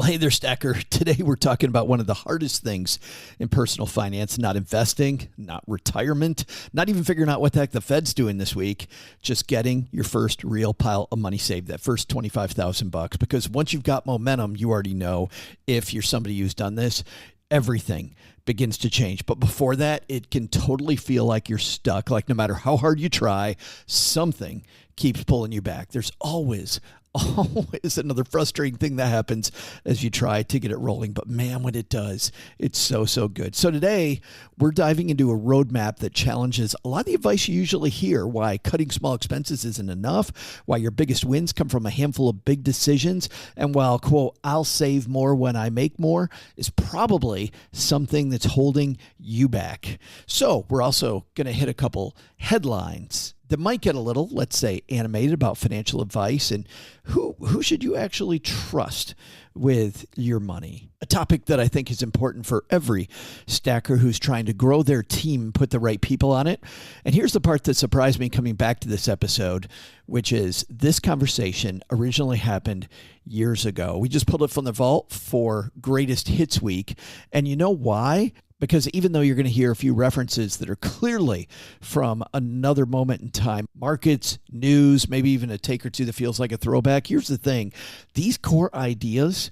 Well, hey there, Stacker. Today we're talking about one of the hardest things in personal finance, not investing, not retirement, not even figuring out what the heck the Fed's doing this week, just getting your first real pile of money saved, that first $25,000. Because once you've got momentum, you already know, if you're somebody who's done this, everything begins to change. But before that, it can totally feel like you're stuck. Like no matter how hard you try, something keeps pulling you back. There's always another frustrating thing that happens as you try to get it rolling. But man, when it does, it's so good. So today we're diving into a roadmap that challenges a lot of the advice you usually hear, why cutting small expenses isn't enough, why your biggest wins come from a handful of big decisions, and while, quote, I'll save more when I make more is probably something that's holding you back. So we're also going to hit a couple headlines that might get a little, let's say, animated about financial advice and who should you actually trust with your money. A topic that I think is important for every stacker who's trying to grow their team and put the right people on it. And here's the part that surprised me coming back to this episode, which is this conversation originally happened years ago. We just pulled it from the vault for Greatest Hits Week. And you know why? Because even though you're going to hear a few references that are clearly from another moment in time, markets, news, maybe even a take or two that feels like a throwback, here's the thing. These core ideas,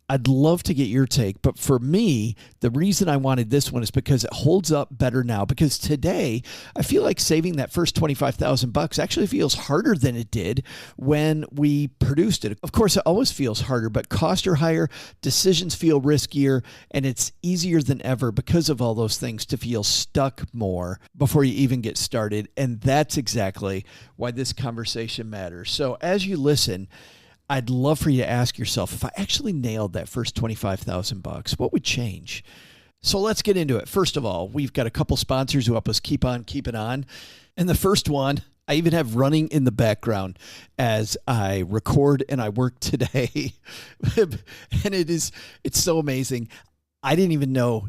I'd love to get your take, but for me, the reason I wanted this one is because it holds up better now. Because today, I feel like saving that first $25,000 actually feels harder than it did when we produced it. Of course, it always feels harder, but costs are higher, decisions feel riskier, and it's easier than ever because of all those things to feel stuck more before you even get started. And that's exactly why this conversation matters. So as you listen, I'd love for you to ask yourself, if I actually nailed that first $25,000, what would change? So let's get into it. First of all, we've got a couple sponsors who help us keep on keeping on. And the first one, I even have running in the background as I record and I work today. And it's so amazing. I didn't even know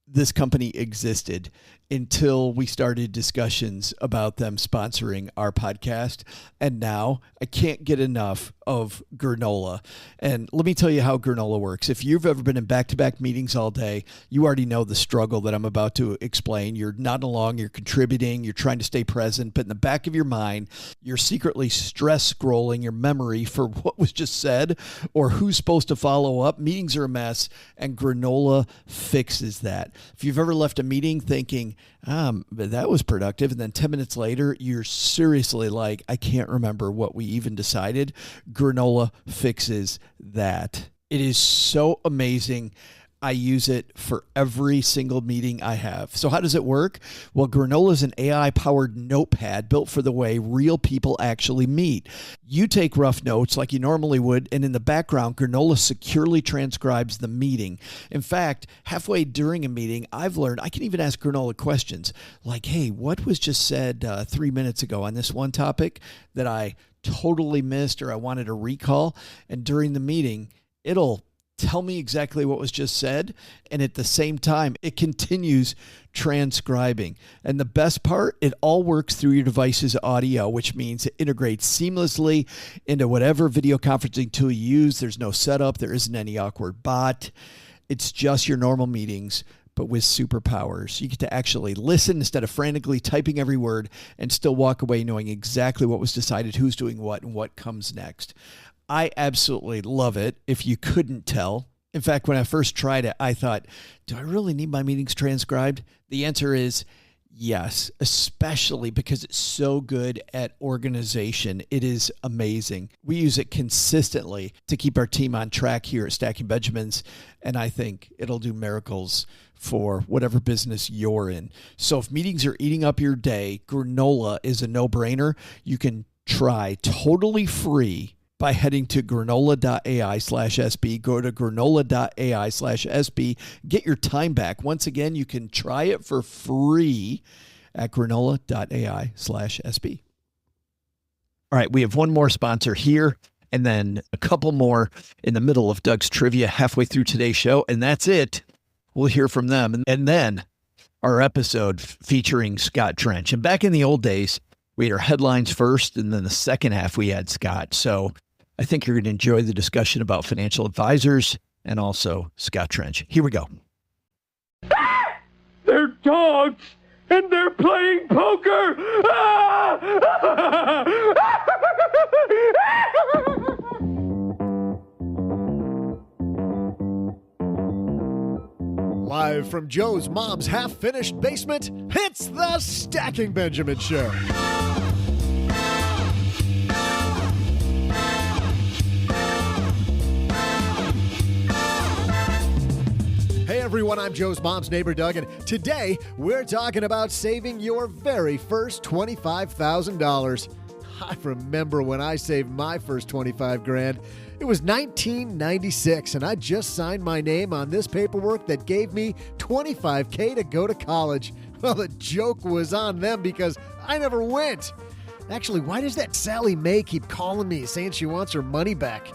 this company existed until we started discussions about them sponsoring our podcast. And now I can't get enough of granola. And let me tell you how granola works. If you've ever been in back-to-back meetings all day, you already know the struggle that I'm about to explain. You're nodding along, you're contributing, you're trying to stay present, but in the back of your mind, you're secretly stress scrolling your memory for what was just said or who's supposed to follow up. Meetings are a mess, and granola fixes that. If you've ever left a meeting thinking, that was productive, and then 10 minutes later, you're seriously like, I can't remember what we even decided. Granola fixes that. It is so amazing. I use it for every single meeting I have. So how does it work? Well, granola is an AI-powered notepad built for the way real people actually meet. You take rough notes like you normally would, and in the background, granola securely transcribes the meeting. In fact, halfway during a meeting, I've learned I can even ask granola questions like, hey, what was just said 3 minutes ago on this one topic that I totally missed or I wanted to recall? And during the meeting, it'll tell me exactly what was just said. And at the same time, it continues transcribing. And the best part, it all works through your device's audio, which means it integrates seamlessly into whatever video conferencing tool you use. There's no setup. There isn't any awkward bot. It's just your normal meetings, but with superpowers. You get to actually listen instead of frantically typing every word and still walk away knowing exactly what was decided, who's doing what, and what comes next. I absolutely love it, if you couldn't tell. In fact, when I first tried it, I thought, do I really need my meetings transcribed? The answer is yes, especially because it's so good at organization. It is amazing. We use it consistently to keep our team on track here at Stacking Benjamins, and I think it'll do miracles for whatever business you're in. So if meetings are eating up your day, granola is a no-brainer. You can try totally free by heading to granola.ai/SB. Go to granola.ai/SB. Get your time back. Once again, you can try it for free at granola.ai/SB. All right, we have one more sponsor here and then a couple more in the middle of Doug's trivia halfway through today's show, and that's it. We'll hear from them. And then our episode featuring Scott Trench. And back in the old days, we had our headlines first, and then the second half we had Scott. So I think you're going to enjoy the discussion about financial advisors and also Scott Trench. Here we go. They're dogs, and they're playing poker! Live from Joe's mom's half-finished basement, it's the Stacking Benjamin Show. Hey everyone, I'm Joe's mom's neighbor Doug, and today we're talking about saving your very first $25,000. I remember when I saved my first 25 grand. It was 1996, and I just signed my name on this paperwork that gave me $25K to go to college. Well, the joke was on them because I never went. Actually, why does that Sally Mae keep calling me saying she wants her money back?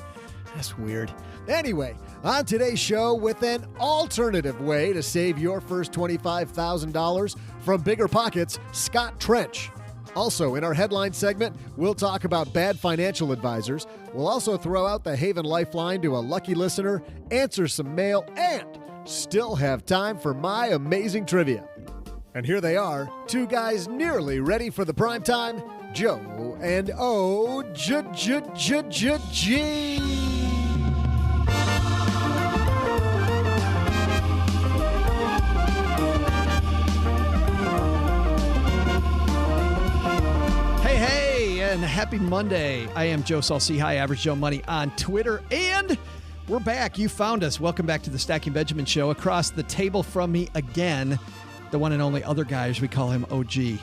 That's weird. Anyway, on today's show, with an alternative way to save your first $25,000 from BiggerPockets, Scott Trench. Also, in our headline segment, we'll talk about bad financial advisors. We'll also throw out the Haven Lifeline to a lucky listener, answer some mail, and still have time for my amazing trivia. And here they are, two guys nearly ready for the prime time, Joe and O.G. And happy Monday. I am Joe Saul-Sehy, Average Joe Money on Twitter, and we're back. You found us. Welcome back to the Stacking Benjamin Show. Across the table from me again, the one and only other guy, as we call him, OG.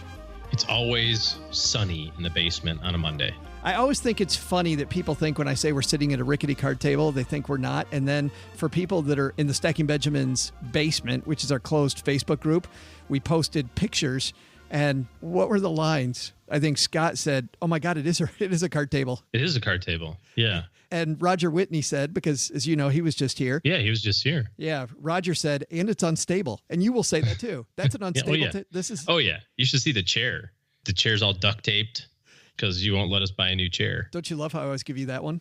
It's always sunny in the basement on a Monday. I always think it's funny that people think when I say we're sitting at a rickety card table, they think we're not. And then for people that are in the Stacking Benjamin's basement, which is our closed Facebook group, we posted pictures. And what were the lines? I think Scott said, "Oh my God, it is a card table." It is a card table. Yeah. And Roger Whitney said, because as you know, he was just here. Yeah, he was just here. Yeah. Roger said, and it's unstable. And you will say that too. That's an unstable. This is. Oh yeah. You should see the chair. The chair's all duct taped because you won't let us buy a new chair. Don't you love how I always give you that one?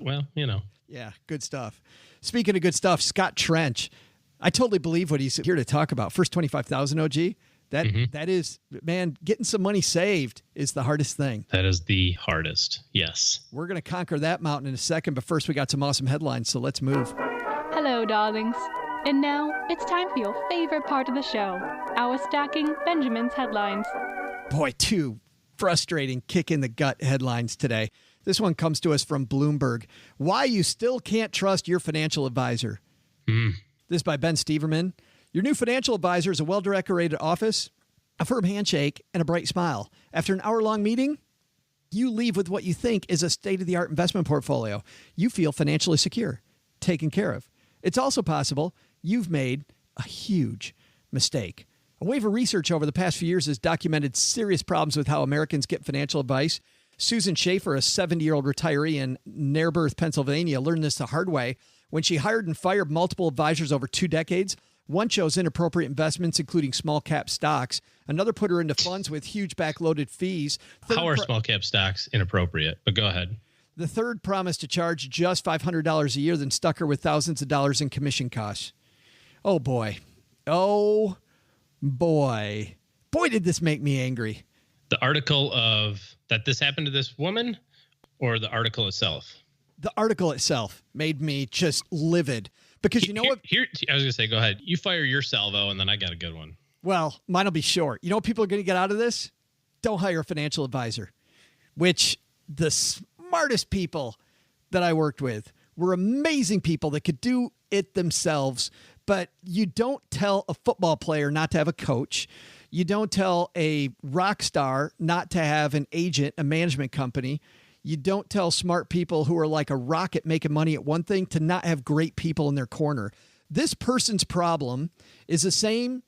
Well, you know. Yeah. Good stuff. Speaking of good stuff, Scott Trench. I totally believe what he's here to talk about. First 25,000 OG. That is, man, getting some money saved is the hardest thing. That is the hardest. Yes. We're going to conquer that mountain in a second, but first we got some awesome headlines, so let's move. Hello, darlings. And now it's time for your favorite part of the show, our Stacking Benjamin's headlines. Boy, two frustrating kick in the gut headlines today. This one comes to us from Bloomberg. Why you still can't trust your financial advisor. This is by Ben Steverman. Your new financial advisor is a well-decorated office, a firm handshake, and a bright smile. After an hour-long meeting, you leave with what you think is a state-of-the-art investment portfolio. You feel financially secure, taken care of. It's also possible you've made a huge mistake. A wave of research over the past few years has documented serious problems with how Americans get financial advice. Susan Schaefer, a 70-year-old retiree in Narberth, Pennsylvania, learned this the hard way when she hired and fired multiple advisors over 2 decades. One chose inappropriate investments, including small-cap stocks. Another put her into funds with huge backloaded fees. How are small-cap stocks inappropriate? But go ahead. The third promised to charge just $500 a year, then stuck her with thousands of dollars in commission costs. Oh, boy. Oh, boy. Boy, did this make me angry. The article of that this happened to this woman or the article itself? The article itself made me just livid. Because you know what? Here, I was going to say, go ahead. You fire your salvo, and then I got a good one. Well, mine will be short. You know what people are going to get out of this? Don't hire a financial advisor, which the smartest people that I worked with were amazing people that could do it themselves. But you don't tell a football player not to have a coach. You don't tell a rock star not to have an agent, a management company. You don't tell smart people who are like a rocket making money at one thing to not have great people in their corner. This person's problem is the same.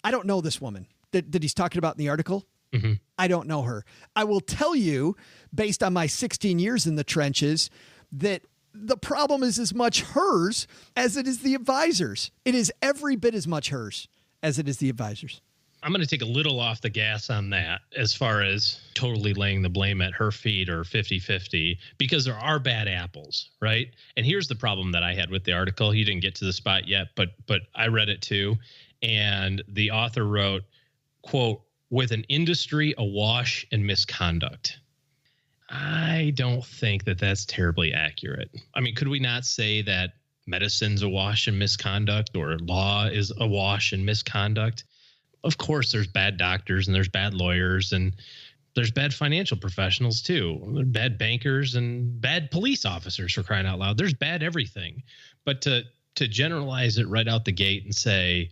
I don't know this woman that he's talking about in the article. Mm-hmm. I don't know her. I will tell you, based on my 16 years in the trenches, that the problem is as much hers as it is the advisors. It is every bit as much hers as it is the advisors. I'm going to take a little off the gas on that as far as totally laying the blame at her feet or 50-50, because there are bad apples, right? And here's the problem that I had with the article. You didn't get to the spot yet, but I read it too. And the author wrote, quote, with an industry awash in misconduct. I don't think that that's terribly accurate. I mean, could we not say that medicine's awash in misconduct or law is awash in misconduct? Of course, there's bad doctors and there's bad lawyers and there's bad financial professionals too. There's bad bankers and bad police officers, for crying out loud. There's bad everything. But to generalize it right out the gate and say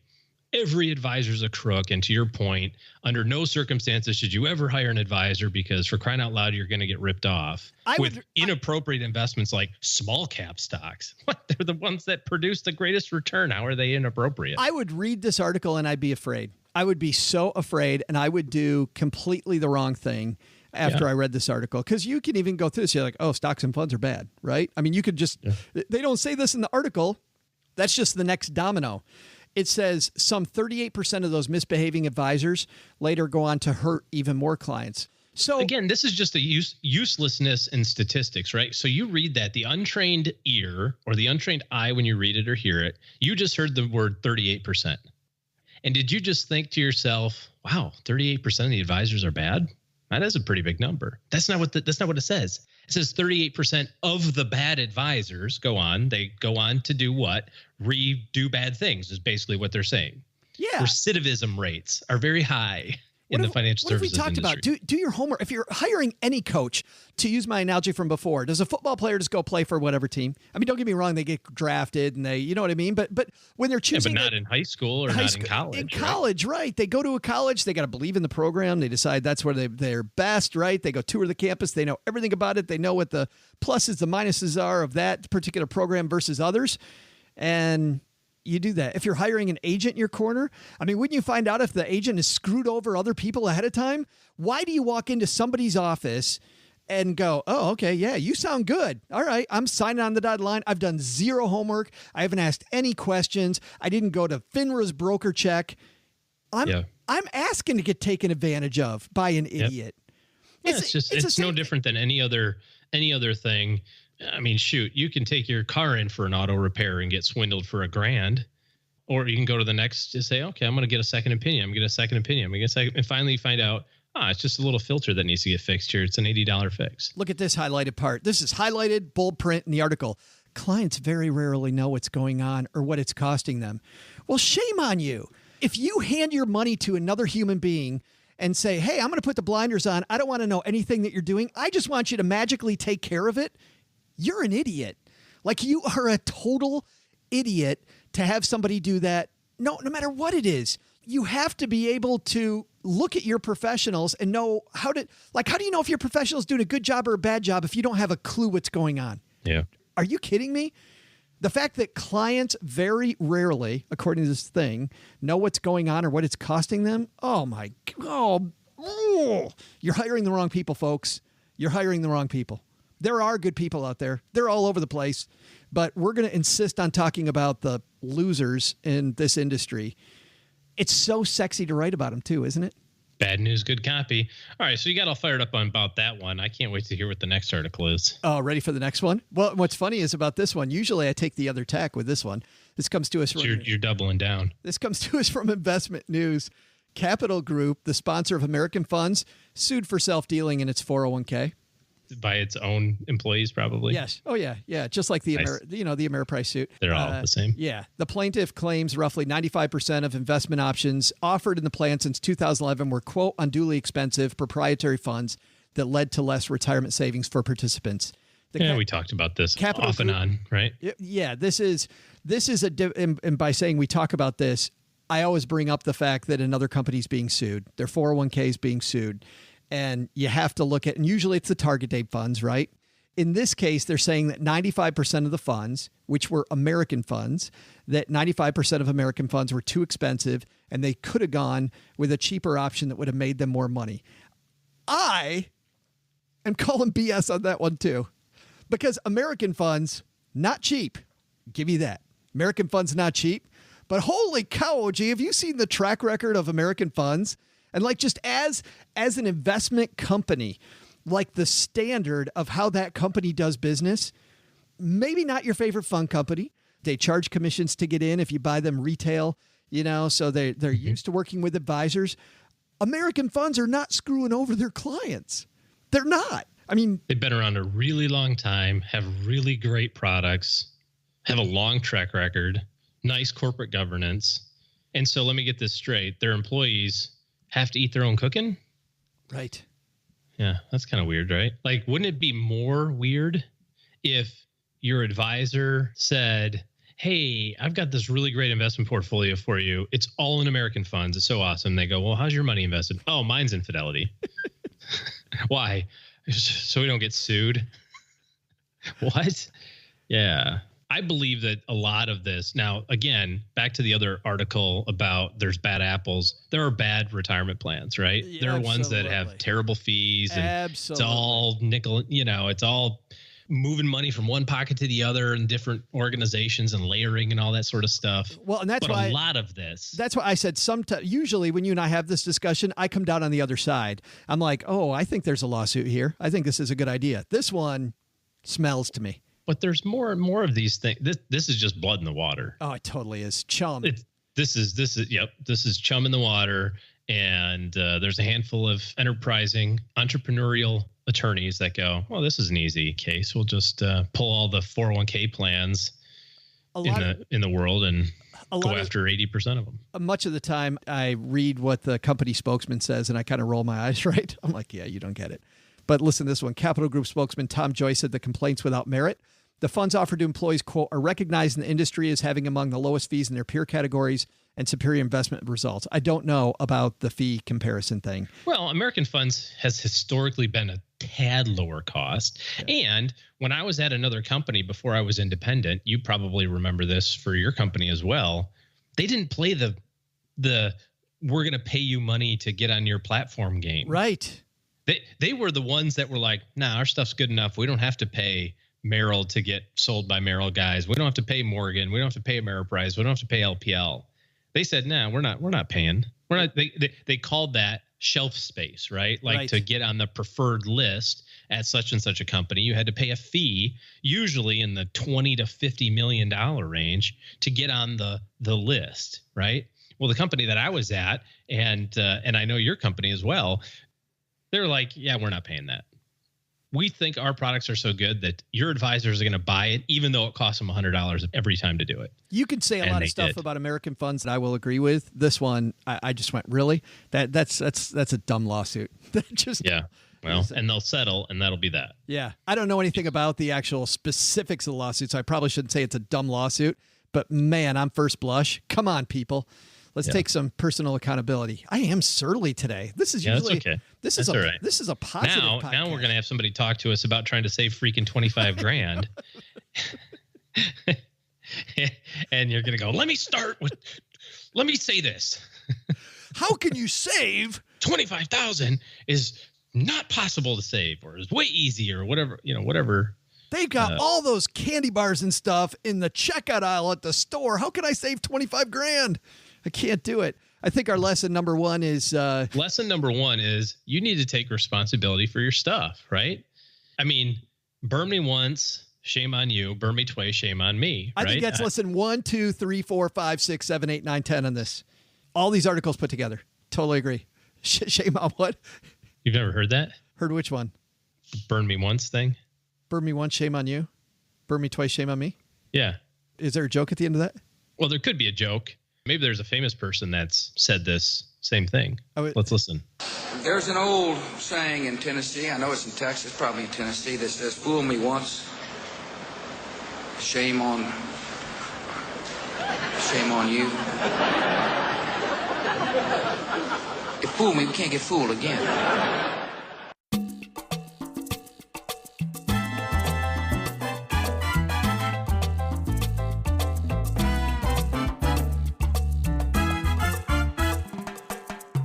every advisor's a crook, and to your point, under no circumstances should you ever hire an advisor because, for crying out loud, you're going to get ripped off with inappropriate investments like small cap stocks. They're the ones that produce the greatest return. How are they inappropriate? I would read this article and I'd be afraid. I would be so afraid, and I would do completely the wrong thing after I read this article. Because you can even go through this. You're like, oh, stocks and funds are bad, right? I mean, you could just, they don't say this in the article. That's just the next domino. It says some 38% of those misbehaving advisors later go on to hurt even more clients. So again, this is just a uselessness in statistics, right? So you read that, the untrained ear or the untrained eye when you read it or hear it, you just heard the word 38%. And did you just think to yourself, wow, 38% of the advisors are bad? That is a pretty big number. That's not what it says. It says 38% of the bad advisors go on. They go on to do what? Redo bad things is basically what they're saying. Yeah. Recidivism rates are very high in the financial services industry. What if we talked about, do your homework. If you're hiring any coach, to use my analogy from before, does a football player just go play for whatever team? I mean, don't get me wrong, they get drafted and they, you know what I mean? But when they're choosing. Yeah, but not in high school or not in college. In college, right. They go to a college, they got to believe in the program. They decide that's where they're best, right? They go tour the campus. They know everything about it. They know what the pluses, the minuses are of that particular program versus others. And you do that. If you're hiring an agent in your corner, I mean, wouldn't you find out if the agent has screwed over other people ahead of time? Why do you walk into somebody's office and go, oh, okay, yeah, you sound good. All right, I'm signing on the dotted line. I've done zero homework. I haven't asked any questions. I didn't go to FINRA's broker check. I'm asking to get taken advantage of by an idiot. Yeah, it's no different than any other thing. I mean, shoot, you can take your car in for an auto repair and get swindled for $1,000, or you can go to the next and say, okay, I'm going to get a second opinion. I'm going to get a second opinion. I'm going to get a second, and finally find out, it's just a little filter that needs to get fixed here. It's an $80 fix. Look at this highlighted part. This is highlighted, bold print in the article. Clients very rarely know what's going on or what it's costing them. Well, shame on you. If you hand your money to another human being and say, hey, I'm going to put the blinders on. I don't want to know anything that you're doing. I just want you to magically take care of it. You're an idiot. Like, you are a total idiot to have somebody do that. No matter what it is, you have to be able to look at your professionals and know how do you know if your professional is doing a good job or a bad job if you don't have a clue what's going on? Yeah. Are you kidding me? The fact that clients very rarely, according to this thing, know what's going on or what it's costing them. Oh my God. Oh, you're hiring the wrong people, folks. You're hiring the wrong people. There are good people out there. They're all over the place. But we're going to insist on talking about the losers in this industry. It's so sexy to write about them too, isn't it? Bad news, good copy. All right, so you got all fired up about that one. I can't wait to hear what the next article is. Oh, ready for the next one? Well, what's funny is about this one, usually I take the other tack with this one. This comes to us from... You're doubling down. This comes to us from Investment News. Capital Group, the sponsor of American Funds, sued for self-dealing in its 401k. By its own employees, probably. Yes. Oh, yeah. Yeah. Just like the the Ameriprise suit. They're all the same. Yeah. The plaintiff claims roughly 95% of investment options offered in the plan since 2011 were, quote, unduly expensive proprietary funds that led to less retirement savings for participants. We talked about this off and on, right? Yeah. This is and by saying we talk about this, I always bring up the fact that another company's being sued. Their 401k is being sued. And you have to look at, and usually it's the target date funds, right? In this case, they're saying that 95% of the funds, which were American funds, that 95% of American funds were too expensive and they could have gone with a cheaper option that would have made them more money. I am calling BS on that one too, because American funds, not cheap. Give you that. American funds, not cheap, But holy cow, OG, have you seen the track record of American funds? And like just as an investment company, like the standard of how that company does business, maybe not your favorite fund company. They charge commissions to get in if you buy them retail, so they're used to working with advisors. American funds are not screwing over their clients. They're not. I mean, they've been around a really long time, have really great products, have a long track record, nice corporate governance. And so let me get this straight. Their employees have to eat their own cooking? Right. Yeah, that's kind of weird, right? Like, wouldn't it be more weird if your advisor said, hey, I've got this really great investment portfolio for you. It's all in American funds. It's so awesome. They go, well, how's your money invested? Oh, mine's in Fidelity. Why? So we don't get sued. What? Yeah. I believe that a lot of this now, again, back to the other article about there's bad apples. There are bad retirement plans, right? Yeah, there are ones that have terrible fees and it's all nickel, it's all moving money from one pocket to the other and different organizations and layering and all that sort of stuff. Well, and that's why a lot of this. That's why I said usually when you and I have this discussion, I come down on the other side. I'm like, oh, I think there's a lawsuit here. I think this is a good idea. This one smells to me. But there's more and more of these things. This is just blood in the water. Oh, it totally is. Chum. This is chum in the water. And there's a handful of enterprising entrepreneurial attorneys that go, well, this is an easy case. We'll just pull all the 401k plans in the world and go after 80% of them. Much of the time I read what the company spokesman says and I kind of roll my eyes, right? I'm like, yeah, you don't get it. But listen to this one. Capital Group spokesman Tom Joyce said the complaints without merit. The funds offered to employees, quote, are recognized in the industry as having among the lowest fees in their peer categories and superior investment results. I don't know about the fee comparison thing. Well, American Funds has historically been a tad lower cost. Okay. And when I was at another company before I was independent, you probably remember this for your company as well. They didn't play the we're going to pay you money to get on your platform game. Right. They were the ones that were like, nah, our stuff's good enough. We don't have to pay Merrill to get sold by Merrill guys. We don't have to pay Morgan. We don't have to pay Ameriprise. We don't have to pay LPL. They said, nah, we're not paying. We're not. They called that shelf space, right? Like to get on the preferred list at such and such a company, you had to pay a fee, usually in the $20 to $50 million range, to get on the list, right? Well, the company that I was at, and I know your company as well, they're like, yeah, we're not paying that. We think our products are so good that your advisors are going to buy it, even though it costs them $100 every time to do it. You can say a lot of stuff about American funds that I will agree with. This one, I just went, really? That's a dumb lawsuit. Yeah. Well, and they'll settle, and that'll be that. Yeah. I don't know anything about the actual specifics of the lawsuit, so I probably shouldn't say it's a dumb lawsuit. But man, I'm first blush. Come on, people. Let's take some personal accountability. I am surly today. This is usually that's okay. This is right. This is a positive podcast. Now we're going to have somebody talk to us about trying to save freaking $25,000. And you're going to go, let me say this. How can you save $25,000 is not possible to save, or is way easier, or whatever. They've got all those candy bars and stuff in the checkout aisle at the store. How can I save $25,000? I can't do it. I think our lesson number one is you need to take responsibility for your stuff, right? I mean, burn me once, shame on you. Burn me twice, shame on me. I think that's lesson 1, 2, 3, 4, 5, 6, 7, 8, 9, 10 on this. All these articles put together. Totally agree. Shame on what? You've never heard that? Heard which one? Burn me once thing. Burn me once, shame on you. Burn me twice, shame on me. Yeah. Is there a joke at the end of that? Well, there could be a joke. Maybe there's a famous person that's said this same thing. Let's listen. There's an old saying in Tennessee, I know it's in Texas, probably in Tennessee, that says, fool me once, shame on you. If fool me, we can't get fooled again.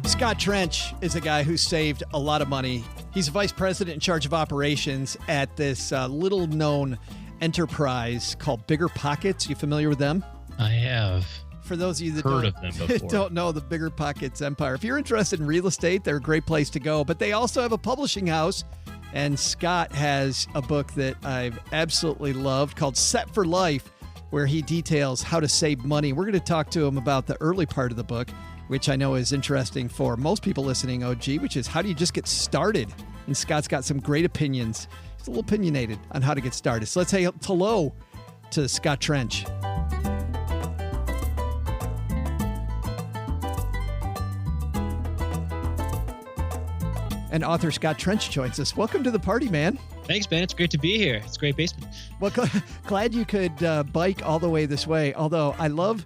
Scott Trench is a guy who saved a lot of money. He's a vice president in charge of operations at this little-known enterprise called BiggerPockets. You familiar with them? I have. For those of you that Heard of them before. don't know the BiggerPockets empire, if you're interested in real estate, they're a great place to go. But they also have a publishing house, and Scott has a book that I've absolutely loved called Set for Life, where he details how to save money. We're going to talk to him about the early part of the book, which I know is interesting for most people listening, OG, which is how do you just get started? And Scott's got some great opinions. He's a little opinionated on how to get started. So let's say hello to Scott Trench. And author Scott Trench joins us. Welcome to the party, man. Thanks, Ben. It's great to be here. It's a great basement. Well, glad you could bike all the way this way. Although I love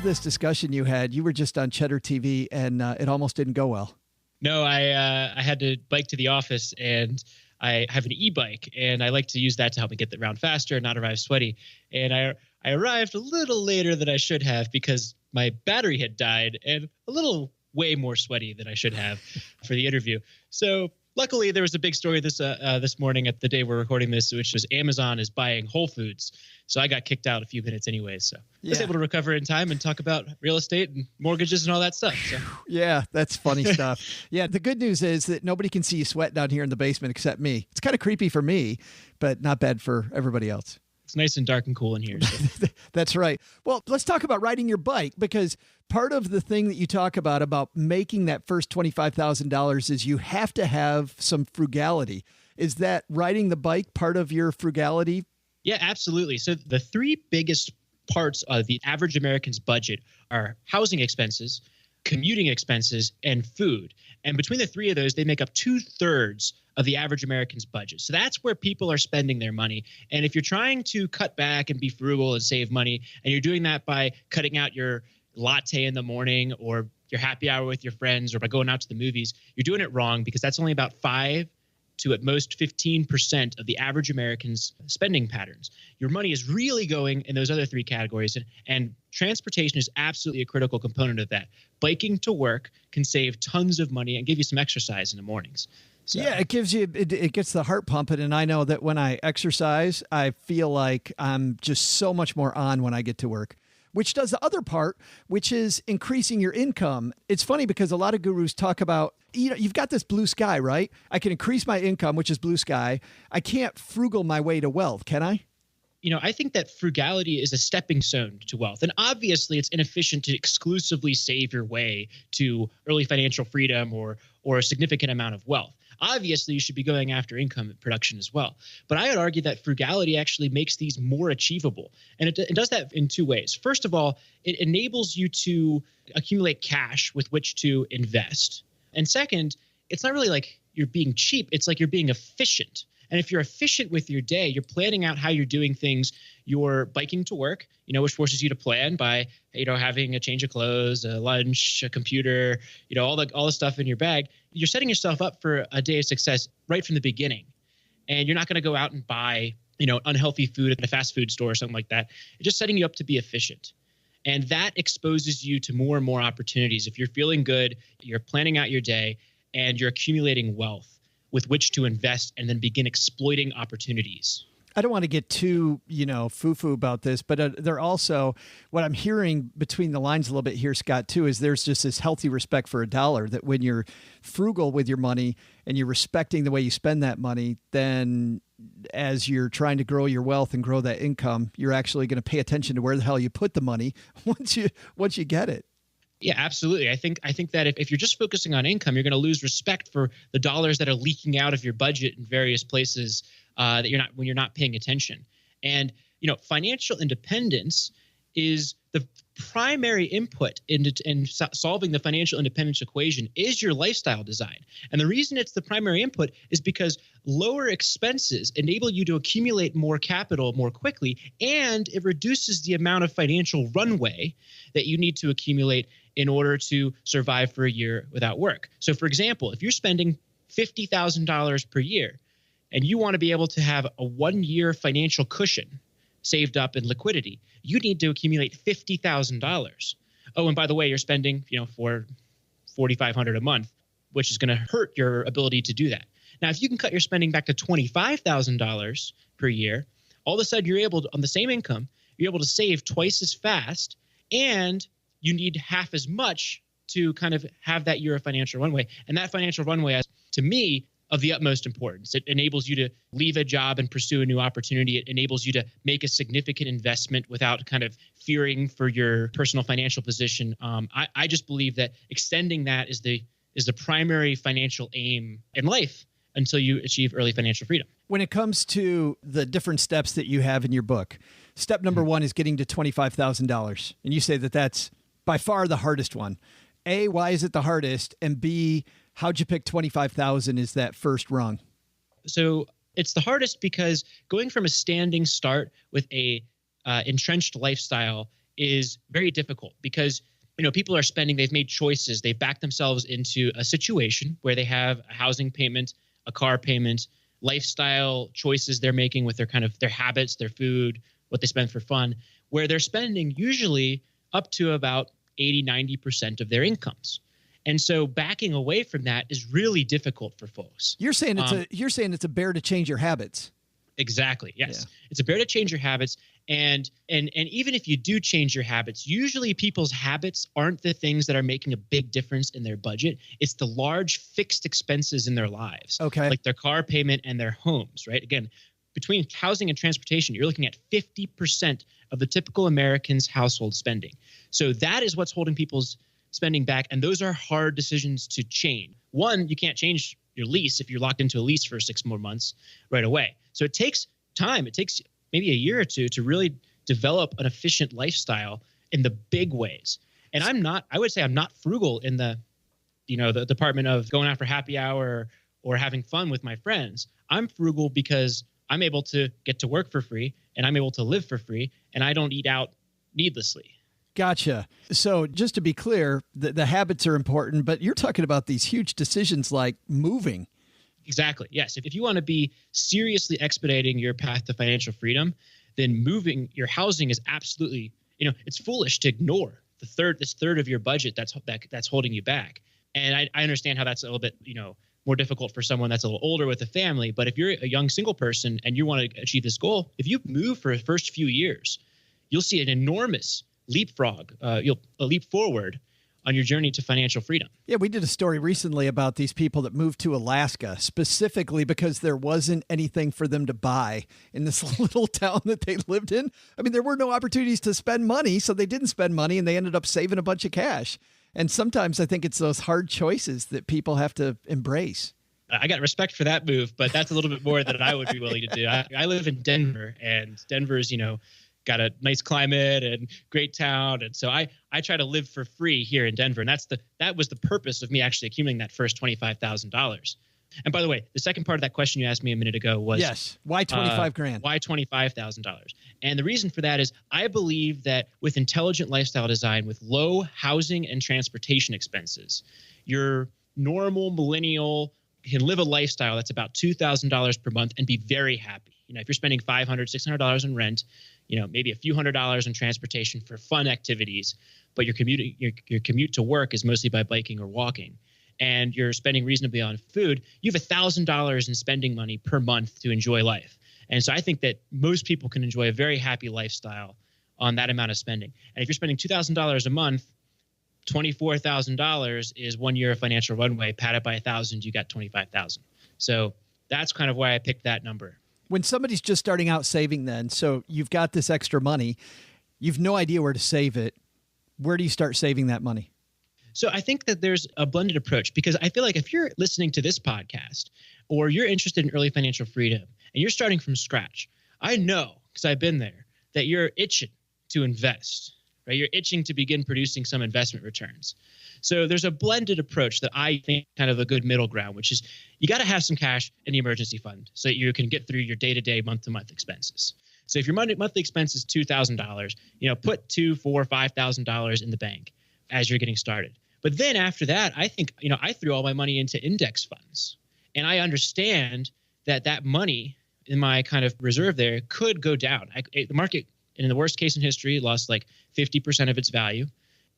this discussion you had. You were just on Cheddar TV, and it almost didn't go well. No, I had to bike to the office, and I have an e-bike, and I like to use that to help me get around faster and not arrive sweaty. And I arrived a little later than I should have because my battery had died, and a little way more sweaty than I should have for the interview. So luckily, there was a big story this morning at the day we're recording this, which was Amazon is buying Whole Foods. So I got kicked out a few minutes anyway. So I was able to recover in time and talk about real estate and mortgages and all that stuff. So. Yeah, that's funny stuff. Yeah, the good news is that nobody can see you sweat down here in the basement except me. It's kind of creepy for me, but not bad for everybody else. It's nice and dark and cool in here. So. That's right. Well, let's talk about riding your bike, because part of the thing that you talk about making that first $25,000 is you have to have some frugality. Is that riding the bike part of your frugality? Yeah, absolutely. So the three biggest parts of the average American's budget are housing expenses, commuting expenses, and food. And between the three of those, they make up 2/3 of the average American's budget. So that's where people are spending their money. And if you're trying to cut back and be frugal and save money, and you're doing that by cutting out your latte in the morning or your happy hour with your friends or by going out to the movies, you're doing it wrong, because that's only about 5 to at most 15% of the average American's spending patterns. Your money is really going in those other three categories, and transportation is absolutely a critical component of that. Biking to work can save tons of money and give you some exercise in the mornings. So. Yeah, it gets the heart pumping. And I know that when I exercise, I feel like I'm just so much more on when I get to work, which does the other part, which is increasing your income. It's funny because a lot of gurus talk about, you've got this blue sky, right? I can increase my income, which is blue sky. I can't frugal my way to wealth, can I? I think that frugality is a stepping stone to wealth. And obviously, it's inefficient to exclusively save your way to early financial freedom or a significant amount of wealth. Obviously, you should be going after income production as well. But I would argue that frugality actually makes these more achievable. And it does that in two ways. First of all, it enables you to accumulate cash with which to invest. And second, it's not really like you're being cheap. It's like you're being efficient. And if you're efficient with your day, you're planning out how you're doing things. You're biking to work, which forces you to plan by, having a change of clothes, a lunch, a computer, all the stuff in your bag. You're setting yourself up for a day of success right from the beginning. And you're not going to go out and buy, unhealthy food at a fast food store or something like that. It's just setting you up to be efficient. And that exposes you to more and more opportunities. If you're feeling good, you're planning out your day, and you're accumulating wealth with which to invest and then begin exploiting opportunities. I don't want to get too, foo-foo about this, but they're also, what I'm hearing between the lines a little bit here, Scott, too, is there's just this healthy respect for a dollar, that when you're frugal with your money and you're respecting the way you spend that money, then as you're trying to grow your wealth and grow that income, you're actually going to pay attention to where the hell you put the money once you get it. Yeah, absolutely. I think that if you're just focusing on income, you're going to lose respect for the dollars that are leaking out of your budget in various places when you're not paying attention. And financial independence is the primary input in solving the financial independence equation is your lifestyle design. And the reason it's the primary input is because lower expenses enable you to accumulate more capital more quickly, and it reduces the amount of financial runway that you need to accumulate in order to survive for a year without work. So for example, if you're spending $50,000 per year and you want to be able to have a 1-year financial cushion saved up in liquidity, you need to accumulate $50,000. Oh, and by the way, you're spending, for $4,500 a month, which is going to hurt your ability to do that. Now, if you can cut your spending back to $25,000 per year, all of a sudden you're able to, on the same income, you're able to save twice as fast, and you need half as much to kind of have that year of financial runway. And that financial runway is, to me, of the utmost importance. It enables you to leave a job and pursue a new opportunity. It enables you to make a significant investment without kind of fearing for your personal financial position. I just believe that extending that is the primary financial aim in life until you achieve early financial freedom. When it comes to the different steps that you have in your book, step number one is getting to $25,000. And you say that that's by far the hardest one. A, why is it the hardest? And B, how'd you pick 25,000 is that first rung? So it's the hardest because going from a standing start with a entrenched lifestyle is very difficult because, people are spending, they've made choices. They've backed themselves into a situation where they have a housing payment, a car payment, lifestyle choices they're making with their habits, their food, what they spend for fun, where they're spending usually up to about 80-90% of their incomes. And so backing away from that is really difficult for folks. You're saying it's a bear to change your habits. Exactly. Yes. Yeah. It's a bear to change your habits. And even if you do change your habits, usually people's habits aren't the things that are making a big difference in their budget. It's the large fixed expenses in their lives. Okay. Like their car payment and their homes, right? Again, between housing and transportation, you're looking at 50% of the typical American's household spending. So that is what's holding people's spending back. And those are hard decisions to change. One, you can't change your lease if you're locked into a lease for 6 more months right away. So it takes time. It takes maybe a year or two to really develop an efficient lifestyle in the big ways. And I would say I'm not frugal in the department of going out for happy hour or having fun with my friends. I'm frugal because I'm able to get to work for free and I'm able to live for free and I don't eat out needlessly. Gotcha. So just to be clear, the habits are important, but you're talking about these huge decisions like moving. Exactly. Yes. If you want to be seriously expediting your path to financial freedom, then moving your housing is absolutely, it's foolish to ignore this third of your budget that's holding you back. And I understand how that's a little bit, more difficult for someone that's a little older with a family. But if you're a young single person and you want to achieve this goal, if you move for the first few years, you'll see an enormous leapfrog, you'll leap forward on your journey to financial freedom. Yeah, we did a story recently about these people that moved to Alaska specifically because there wasn't anything for them to buy in this little town that they lived in. I mean, there were no opportunities to spend money, so they didn't spend money and they ended up saving a bunch of cash. And sometimes I think it's those hard choices that people have to embrace. I got respect for that move, but that's a little bit more than I would be willing to do. I live in Denver, and Denver's, got a nice climate and great town. And so I try to live for free here in Denver. And that was the purpose of me actually accumulating that first $25,000. And by the way, the second part of that question you asked me a minute ago was, yes, why 25 grand? Why $25,000? And the reason for that is I believe that with intelligent lifestyle design, with low housing and transportation expenses, your normal millennial can live a lifestyle that's about $2,000 per month and be very happy. If you're spending $500, $600 in rent, maybe a few $100s in transportation for fun activities, but your commute to work is mostly by biking or walking, and you're spending reasonably on food, you have $1,000 in spending money per month to enjoy life. And so I think that most people can enjoy a very happy lifestyle on that amount of spending. And if you're spending $2,000 a month, $24,000 is 1 year of financial runway. Pat it by 1,000, you got 25,000. So that's kind of why I picked that number. When somebody's just starting out saving then, so you've got this extra money, you've no idea where to save it. Where do you start saving that money? So I think that there's a blended approach, because I feel like if you're listening to this podcast or you're interested in early financial freedom and you're starting from scratch, I know, because I've been there, that you're itching to invest, right? You're itching to begin producing some investment returns. So there's a blended approach that I think kind of a good middle ground, which is you got to have some cash in the emergency fund so that you can get through your day-to-day, month-to-month expenses. So if your monthly expense is $2,000, put $2,000, $4,000, $5,000 in the bank as you're getting started. But then after that, I think, I threw all my money into index funds, and I understand that money in my kind of reserve there could go down. The market, in the worst case in history, lost like 50% of its value.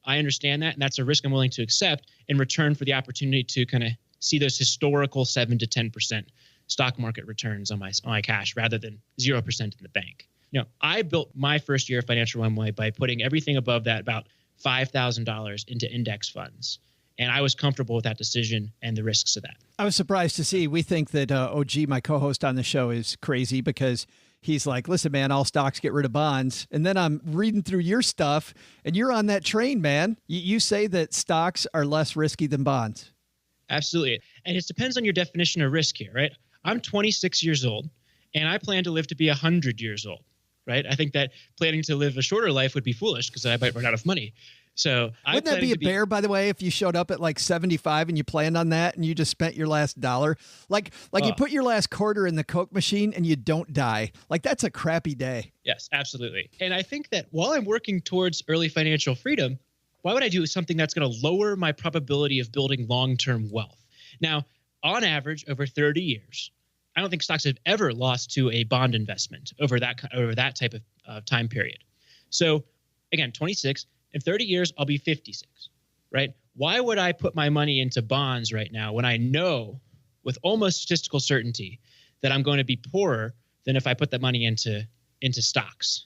I understand that, and that's a risk I'm willing to accept in return for the opportunity to kind of see those historical 7 to 10% stock market returns on my cash rather than 0% in the bank. I built my first year of financial runway by putting everything above that, about $5,000 into index funds. And I was comfortable with that decision and the risks of that. I was surprised to see. We think that OG, my co-host on the show, is crazy because he's like, listen, man, all stocks get rid of bonds. And then I'm reading through your stuff and you're on that train, man. You say that stocks are less risky than bonds. Absolutely. And it depends on your definition of risk here, right? I'm 26 years old and I plan to live to be 100 years old, right? I think that planning to live a shorter life would be foolish because I might run out of money. So wouldn't that be a bear, by the way, if you showed up at like 75 and you planned on that and you just spent your last dollar? Like you put your last quarter in the Coke machine and you don't die. Like, that's a crappy day. Yes, absolutely. And I think that while I'm working towards early financial freedom, why would I do something that's going to lower my probability of building long-term wealth? Now, on average, over 30 years, I don't think stocks have ever lost to a bond investment over that type of time period. So again, 26. In 30 years, I'll be 56, right? Why would I put my money into bonds right now when I know with almost statistical certainty that I'm going to be poorer than if I put that money into stocks?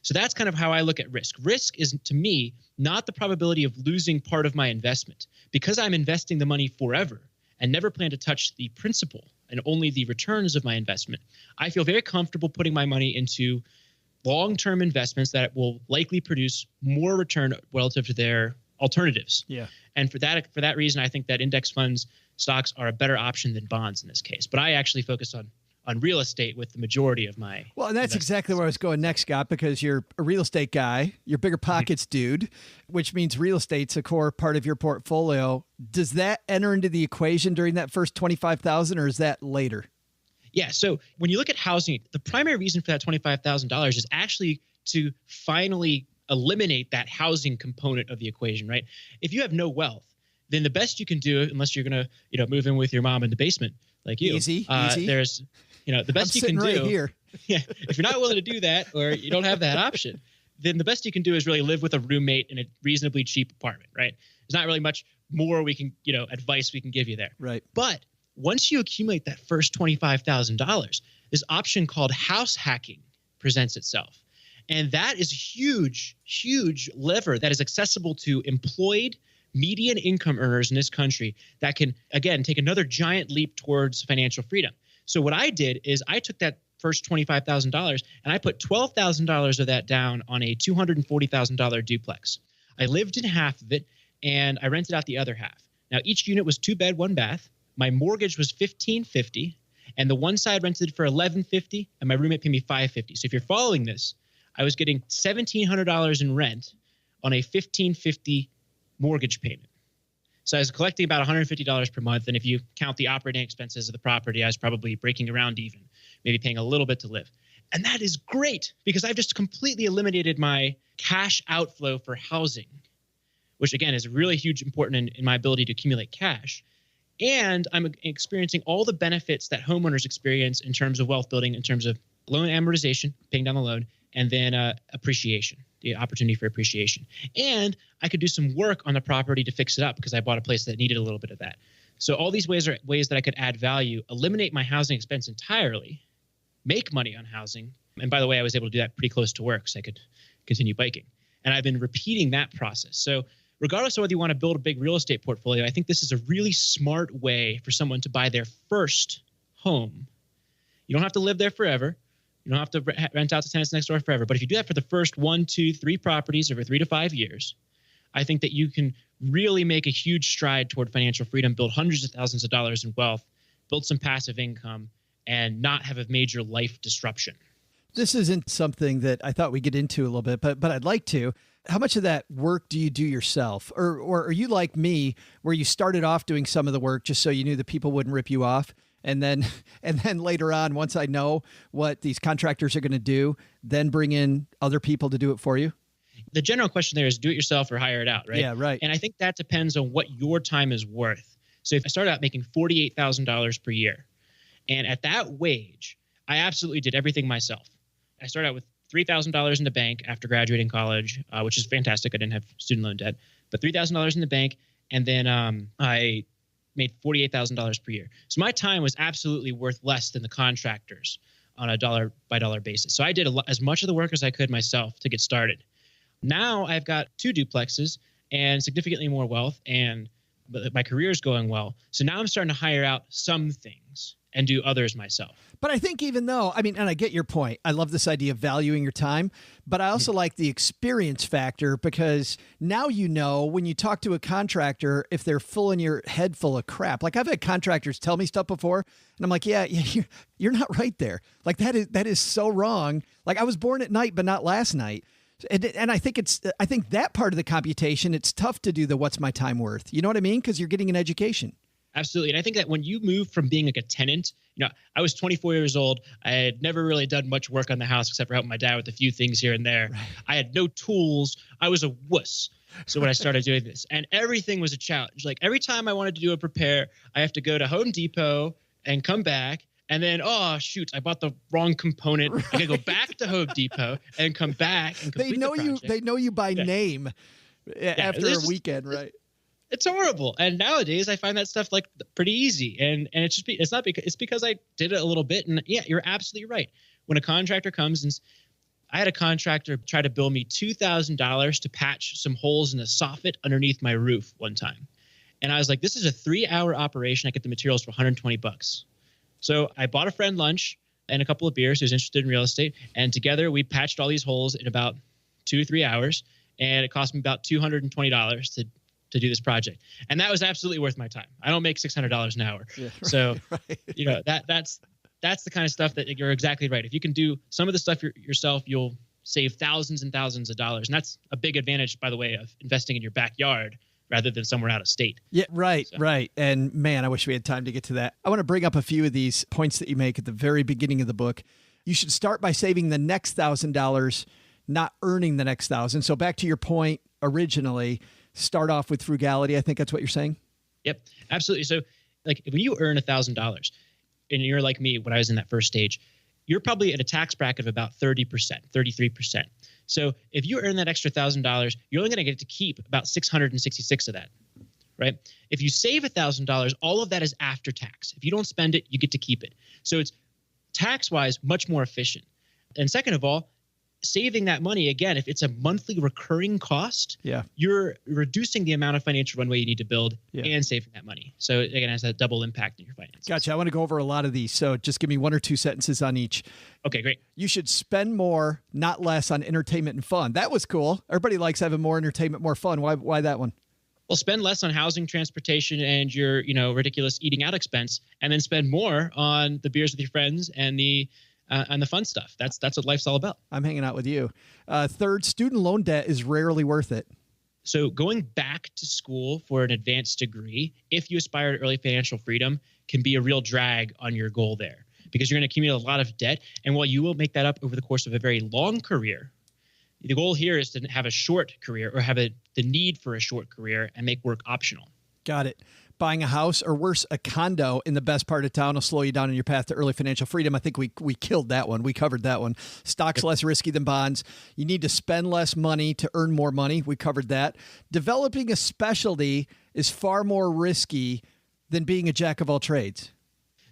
So that's kind of how I look at risk. Risk is, to me, not the probability of losing part of my investment. Because I'm investing the money forever and never plan to touch the principal and only the returns of my investment, I feel very comfortable putting my money into long-term investments that will likely produce more return relative to their alternatives. Yeah. And for that reason, I think that index funds stocks are a better option than bonds in this case. But I actually focus on real estate with the majority of my Well, and that's exactly where I was going next, Scott, because you're a real estate guy, you're BiggerPockets dude, which means real estate's a core part of your portfolio. Does that enter into the equation during that first $25,000 or is that later? Yeah. So when you look at housing, the primary reason for that $25,000 is actually to finally eliminate that housing component of the equation, right? If you have no wealth, then the best you can do, unless you're going to, move in with your mom in the basement like you, easy. There's, the best you can do. Right here. Yeah. If you're not willing to do that or you don't have that option, then the best you can do is really live with a roommate in a reasonably cheap apartment, right? There's not really much more we can, advice we can give you there. Right. But once you accumulate that first $25,000, this option called house hacking presents itself. And that is a huge, huge lever that is accessible to employed median income earners in this country that can, again, take another giant leap towards financial freedom. So what I did is I took that first $25,000 and I put $12,000 of that down on a $240,000 duplex. I lived in half of it and I rented out the other half. Now, each unit was 2 bed, 1 bath. My mortgage was $1,550, and the one side rented for $1,150, and my roommate paid me $550. So if you're following this, I was getting $1,700 in rent on a $1,550 mortgage payment. So I was collecting about $150 per month, and if you count the operating expenses of the property, I was probably breaking around even, maybe paying a little bit to live. And that is great because I've just completely eliminated my cash outflow for housing, which again is really huge, important in my ability to accumulate cash. And I'm experiencing all the benefits that homeowners experience in terms of wealth building, in terms of loan amortization, paying down the loan, and then appreciation, the opportunity for appreciation. And I could do some work on the property to fix it up because I bought a place that needed a little bit of that. So all these ways are ways that I could add value, eliminate my housing expense entirely, make money on housing. And by the way, I was able to do that pretty close to work so I could continue biking. And I've been repeating that process. So regardless of whether you want to build a big real estate portfolio, I think this is a really smart way for someone to buy their first home. You don't have to live there forever. You don't have to rent out to tenants next door forever. But if you do that for the first 1, 2, 3 properties over 3 to 5 years, I think that you can really make a huge stride toward financial freedom, build hundreds of thousands of dollars in wealth, build some passive income, and not have a major life disruption. This isn't something that I thought we'd get into a little bit, but I'd like to. How much of that work do you do yourself? Or are you like me, where you started off doing some of the work just so you knew that people wouldn't rip you off? And then later on, once I know what these contractors are going to do, then bring in other people to do it for you? The general question there is do it yourself or hire it out, right? Yeah, right. And I think that depends on what your time is worth. So if I started out making $48,000 per year, and at that wage, I absolutely did everything myself. I started out with $3,000 in the bank after graduating college, which is fantastic. I didn't have student loan debt, but $3,000 in the bank. And then I made $48,000 per year. So my time was absolutely worth less than the contractors on a dollar by dollar basis. So I did as much of the work as I could myself to get started. Now I've got 2 duplexes and significantly more wealth, and my career is going well. So now I'm starting to hire out some things and do others myself. But I think even though, I mean, and I get your point, I love this idea of valuing your time, but I also like the experience factor, because now you know when you talk to a contractor, if they're full in your head full of crap. Like I've had contractors tell me stuff before, and I'm like, yeah, you're not right there. Like that is so wrong. Like I was born at night, but not last night. And I think that part of the computation, it's tough to do the what's my time worth. You know what I mean? Because you're getting an education. Absolutely. And I think that when you move from being like a tenant, I was 24 years old. I had never really done much work on the house except for helping my dad with a few things here and there. Right. I had no tools. I was a wuss. So when I started doing this, and everything was a challenge. Like every time I wanted to do a repair, I have to go to Home Depot and come back. And then, oh, shoot, I bought the wrong component. Right. I got to go back to Home Depot and come back and complete the project. They know you by name after a weekend, right? It's horrible. And nowadays I find that stuff like pretty easy. And it's because I did it a little bit. And yeah, you're absolutely right. When a contractor comes and I had a contractor try to bill me $2,000 to patch some holes in a soffit underneath my roof one time. And I was like, this is a 3-hour operation. I get the materials for $120. So I bought a friend lunch and a couple of beers who's interested in real estate. And together we patched all these holes in about 2 or 3 hours. And it cost me about $220 to do this project. And that was absolutely worth my time. I don't make $600 an hour. Yeah, right, so, right. That's the kind of stuff that you're exactly right. If you can do some of the stuff yourself, you'll save thousands and thousands of dollars. And that's a big advantage, by the way, of investing in your backyard rather than somewhere out of state. Yeah, right, so. Right. And man, I wish we had time to get to that. I want to bring up a few of these points that you make at the very beginning of the book. You should start by saving the next $1,000, not earning the next $1,000. So back to your point originally, start off with frugality. I think that's what you're saying. Yep, absolutely. So like when you earn $1,000 and you're like me, when I was in that first stage, you're probably at a tax bracket of about 30%, 33%. So if you earn that extra $1,000, you're only going to get to keep about $666 of that, right? If you save $1,000, all of that is after tax. If you don't spend it, you get to keep it. So it's tax-wise much more efficient. And second of all, saving that money, again, if it's a monthly recurring cost, you're reducing the amount of financial runway you need to build and saving that money. So again, it has a double impact in your finances. Gotcha. I want to go over a lot of these. So just give me 1 or 2 sentences on each. Okay, great. You should spend more, not less, on entertainment and fun. That was cool. Everybody likes having more entertainment, more fun. Why that one? Well, spend less on housing, transportation, and your ridiculous eating out expense, and then spend more on the beers with your friends and the fun stuff. That's what life's all about. I'm hanging out with you. Third, student loan debt is rarely worth it. So going back to school for an advanced degree, if you aspire to early financial freedom, can be a real drag on your goal there, because you're going to accumulate a lot of debt. And while you will make that up over the course of a very long career, the goal here is to have a short career, or have the need for a short career, and make work optional. Got it. Buying a house, or worse, a condo in the best part of town will slow you down on your path to early financial freedom. I think we killed that one. We covered that one. Stocks less risky than bonds. You need to spend less money to earn more money. We covered that. Developing a specialty is far more risky than being a jack of all trades.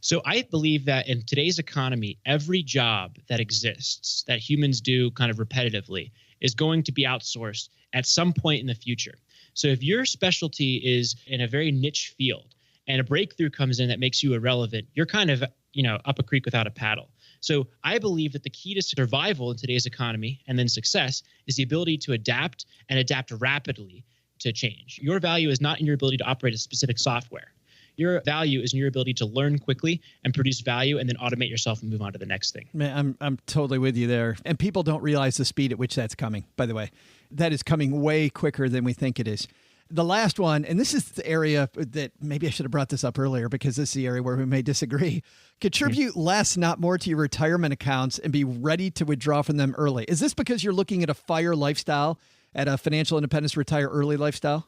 So I believe that in today's economy, every job that exists that humans do kind of repetitively is going to be outsourced at some point in the future. So if your specialty is in a very niche field and a breakthrough comes in that makes you irrelevant, you're kind of, up a creek without a paddle. So I believe that the key to survival in today's economy, and then success, is the ability to adapt, and adapt rapidly to change. Your value is not in your ability to operate a specific software. Your value is in your ability to learn quickly and produce value, and then automate yourself and move on to the next thing. Man, I'm totally with you there. And people don't realize the speed at which that's coming, by the way. That is coming way quicker than we think it is. The last one, and this is the area that maybe I should have brought this up earlier, because this is the area where we may disagree. Contribute less, not more, to your retirement accounts, and be ready to withdraw from them early. Is this because you're looking at a FIRE lifestyle, at a financial independence, retire early lifestyle?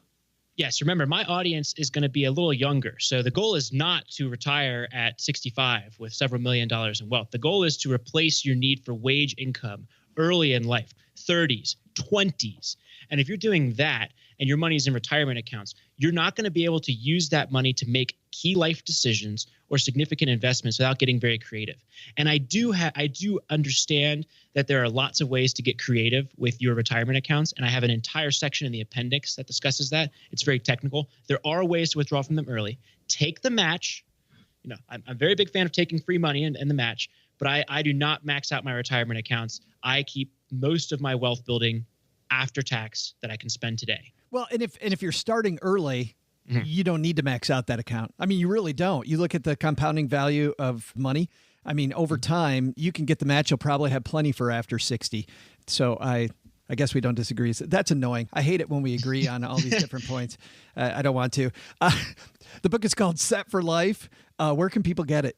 Yes. Remember, my audience is going to be a little younger. So the goal is not to retire at 65 with several $1 million in wealth. The goal is to replace your need for wage income early in life, 30s, 20s. And if you're doing that and your money is in retirement accounts, you're not going to be able to use that money to make key life decisions or significant investments without getting very creative. And I do understand that there are lots of ways to get creative with your retirement accounts, and I have an entire section in the appendix that discusses that. It's very technical. There are ways to withdraw from them early. Take the match. I'm a very big fan of taking free money and the match, but I do not max out my retirement accounts. I keep most of my wealth building after tax that I can spend today. Well, and if you're starting early, you don't need to max out that account. I mean, you really don't. You look at the compounding value of money. I mean, over time, you can get the match. You'll probably have plenty for after 60. So I guess we don't disagree. That's annoying. I hate it when we agree on all these different points. I don't want to. The book is called Set for Life. Where can people get it?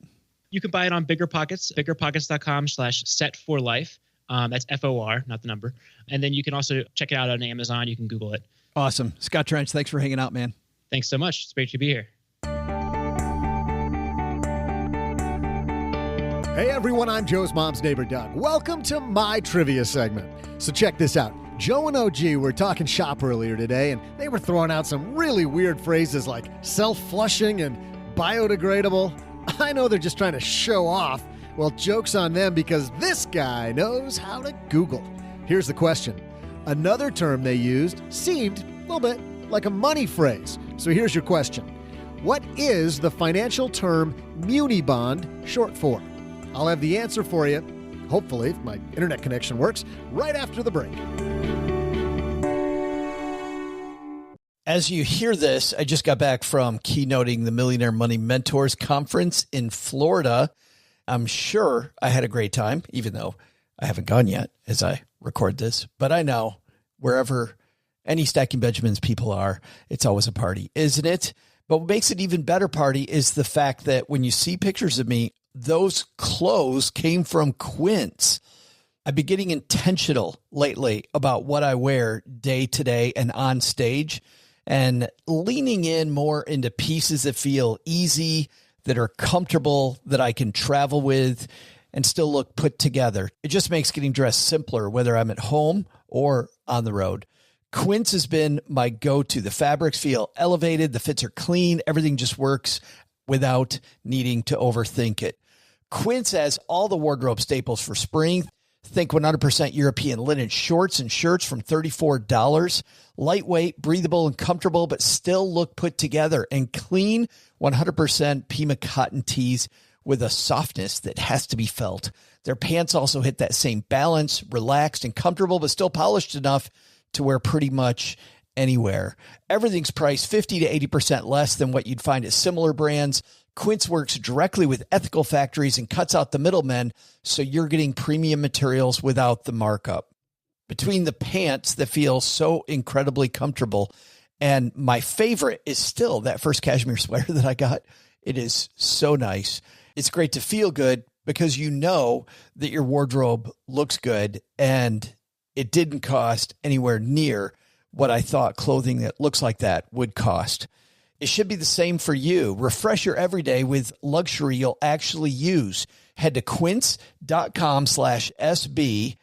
You can buy it on BiggerPockets, biggerpockets.com/setforlife. That's FOR, not the number. And then you can also check it out on Amazon. You can Google it. Awesome. Scott Trench, thanks for hanging out, man. Thanks so much. It's great to be here. Hey everyone, I'm Joe's mom's neighbor, Doug. Welcome to my trivia segment. So check this out. Joe and OG were talking shop earlier today, and they were throwing out some really weird phrases like self-flushing and biodegradable. I know they're just trying to show off. Well, joke's on them because this guy knows how to Google. Here's the question. Another term they used seemed a little bit like a money phrase. So here's your question. What is the financial term muni bond short for? I'll have the answer for you, hopefully, if my internet connection works, right after the break. As you hear this, I just got back from keynoting the Millionaire Money Mentors Conference in Florida. I'm sure I had a great time, even though I haven't gone yet as I record this. But I know wherever any Stacking Benjamins people are, it's always a party, isn't it? But what makes it even better party is the fact that when you see pictures of me, those clothes came from Quince. I've been getting intentional lately about what I wear day to day and on stage, and leaning in more into pieces that feel easy, that are comfortable, that I can travel with and still look put together. It just makes getting dressed simpler, whether I'm at home or on the road. Quince has been my go-to. The fabrics feel elevated. The fits are clean. Everything just works without needing to overthink it. Quince has all the wardrobe staples for spring. Think 100% European linen shorts and shirts from $34. Lightweight, breathable, and comfortable, but still look put together. And clean 100% Pima cotton tees with a softness that has to be felt. Their pants also hit that same balance, relaxed and comfortable, but still polished enough to wear pretty much anywhere. Everything's priced 50 to 80% less than what you'd find at similar brands. Quince works directly with ethical factories and cuts out the middlemen, so you're getting premium materials without the markup. Between the pants that feel so incredibly comfortable, and my favorite is still that first cashmere sweater that I got. It is so nice. It's great to feel good because you know that your wardrobe looks good, and it didn't cost anywhere near what I thought clothing that looks like that would cost. It should be the same for you. Refresh your everyday with luxury you'll actually use. Head to quince.com/SB.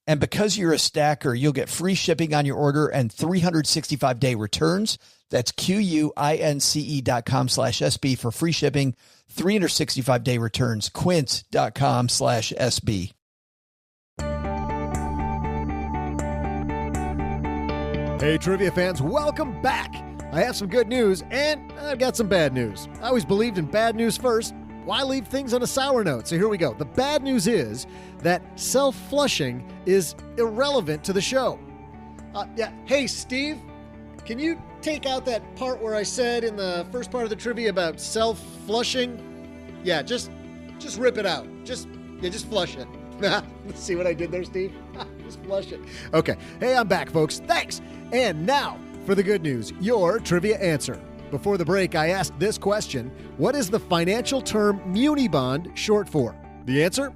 And because you're a stacker, you'll get free shipping on your order and 365-day returns. That's QUINCE.com/SB for free shipping, 365-day returns. Quince.com/SB. Hey, trivia fans, welcome back. I have some good news, and I've got some bad news. I always believed in bad news first. Why leave things on a sour note? So here we go. The bad news is that self-flushing is irrelevant to the show. Hey, Steve, can you take out that part where I said in the first part of the trivia about self-flushing? Yeah, just rip it out. Just flush it. See what I did there, Steve? Just flush it. Okay. Hey, I'm back, folks. Thanks. And now for the good news, your trivia answer. Before the break, I asked this question: what is the financial term muni bond short for? The answer?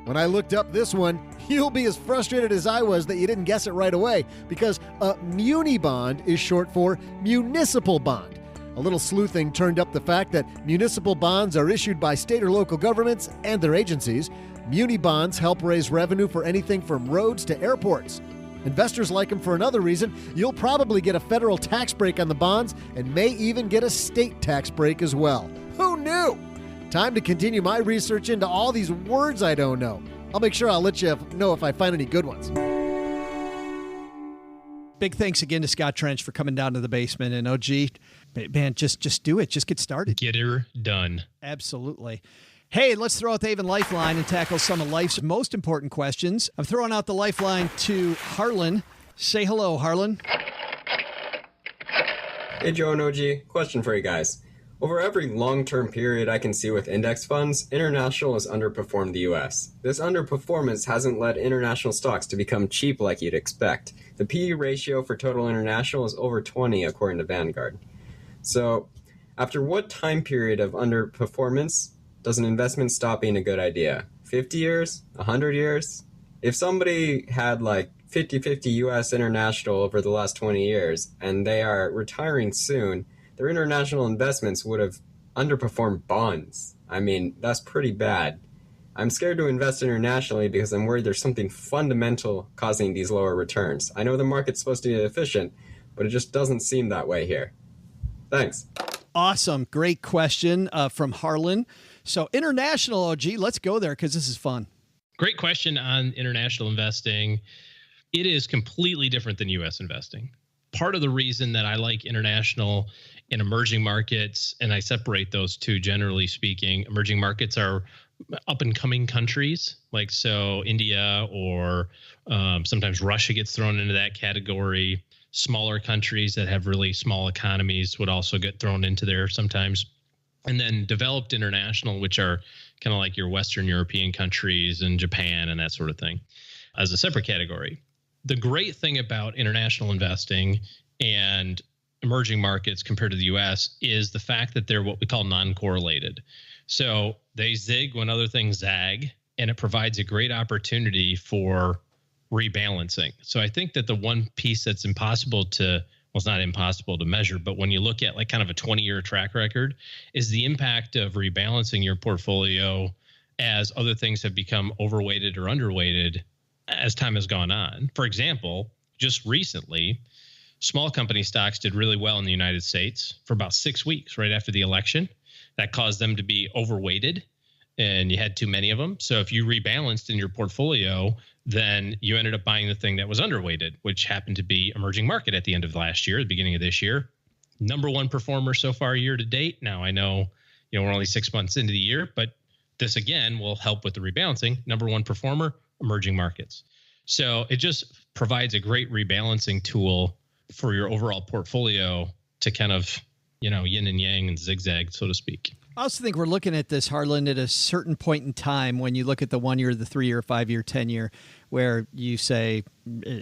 When I looked up this one, you'll be as frustrated as I was that you didn't guess it right away, because a muni bond is short for municipal bond. A little sleuthing turned up the fact that municipal bonds are issued by state or local governments and their agencies. Muni bonds help raise revenue for anything from roads to airports. Investors like them for another reason. You'll probably get a federal tax break on the bonds and may even get a state tax break as well. Who knew? Time to continue my research into all these words I don't know. I'll make sure I'll let you know if I find any good ones. Big thanks again to Scott Trench for coming down to the basement. And OG, man, just do it. Just get started. Get her done. Absolutely. Hey, let's throw out the Haven Lifeline and tackle some of life's most important questions. I'm throwing out the lifeline to Harlan. Say hello, Harlan. Hey, Joe and OG. Question for you guys. Over every long-term period I can see with index funds, international has underperformed the U.S. This underperformance hasn't led international stocks to become cheap like you'd expect. The PE ratio for total international is over 20, according to Vanguard. So, after what time period of underperformance does an investment stop being a good idea? 50 years? 100 years? If somebody had like 50-50 U.S. international over the last 20 years and they are retiring soon, their international investments would have underperformed bonds. I mean, that's pretty bad. I'm scared to invest internationally because I'm worried there's something fundamental causing these lower returns. I know the market's supposed to be efficient, but it just doesn't seem that way here. Thanks. Awesome. Great question from Harlan. So international, OG, let's go there because this is fun. Great question on international investing. It is completely different than U.S. investing. Part of the reason that I like international and emerging markets, and I separate those two generally speaking, emerging markets are up and coming countries, like so India or sometimes Russia gets thrown into that category. Smaller countries that have really small economies would also get thrown into there sometimes. And then developed international, which are kind of like your Western European countries and Japan and that sort of thing, as a separate category. The great thing about international investing and emerging markets compared to the U.S. is the fact that they're what we call non-correlated. So they zig when other things zag, and it provides a great opportunity for rebalancing. So I think that the one piece that's impossible to, well, it's not impossible to measure, but when you look at like kind of a 20-year track record, is the impact of rebalancing your portfolio as other things have become overweighted or underweighted as time has gone on. For example, just recently, small company stocks did really well in the United States for about 6 weeks right after the election. That caused them to be overweighted, and you had too many of them. So if you rebalanced in your portfolio, then you ended up buying the thing that was underweighted, which happened to be emerging market at the end of last year, the beginning of this year. Number one performer so far year to date. Now, I know, we're only 6 months into the year, but this again will help with the rebalancing. Number one performer, emerging markets. So it just provides a great rebalancing tool for your overall portfolio to kind of, yin and yang and zigzag, so to speak. I also think we're looking at this, Harlan, at a certain point in time when you look at the 1 year, the 3 year, 5 year, 10 year, where you say,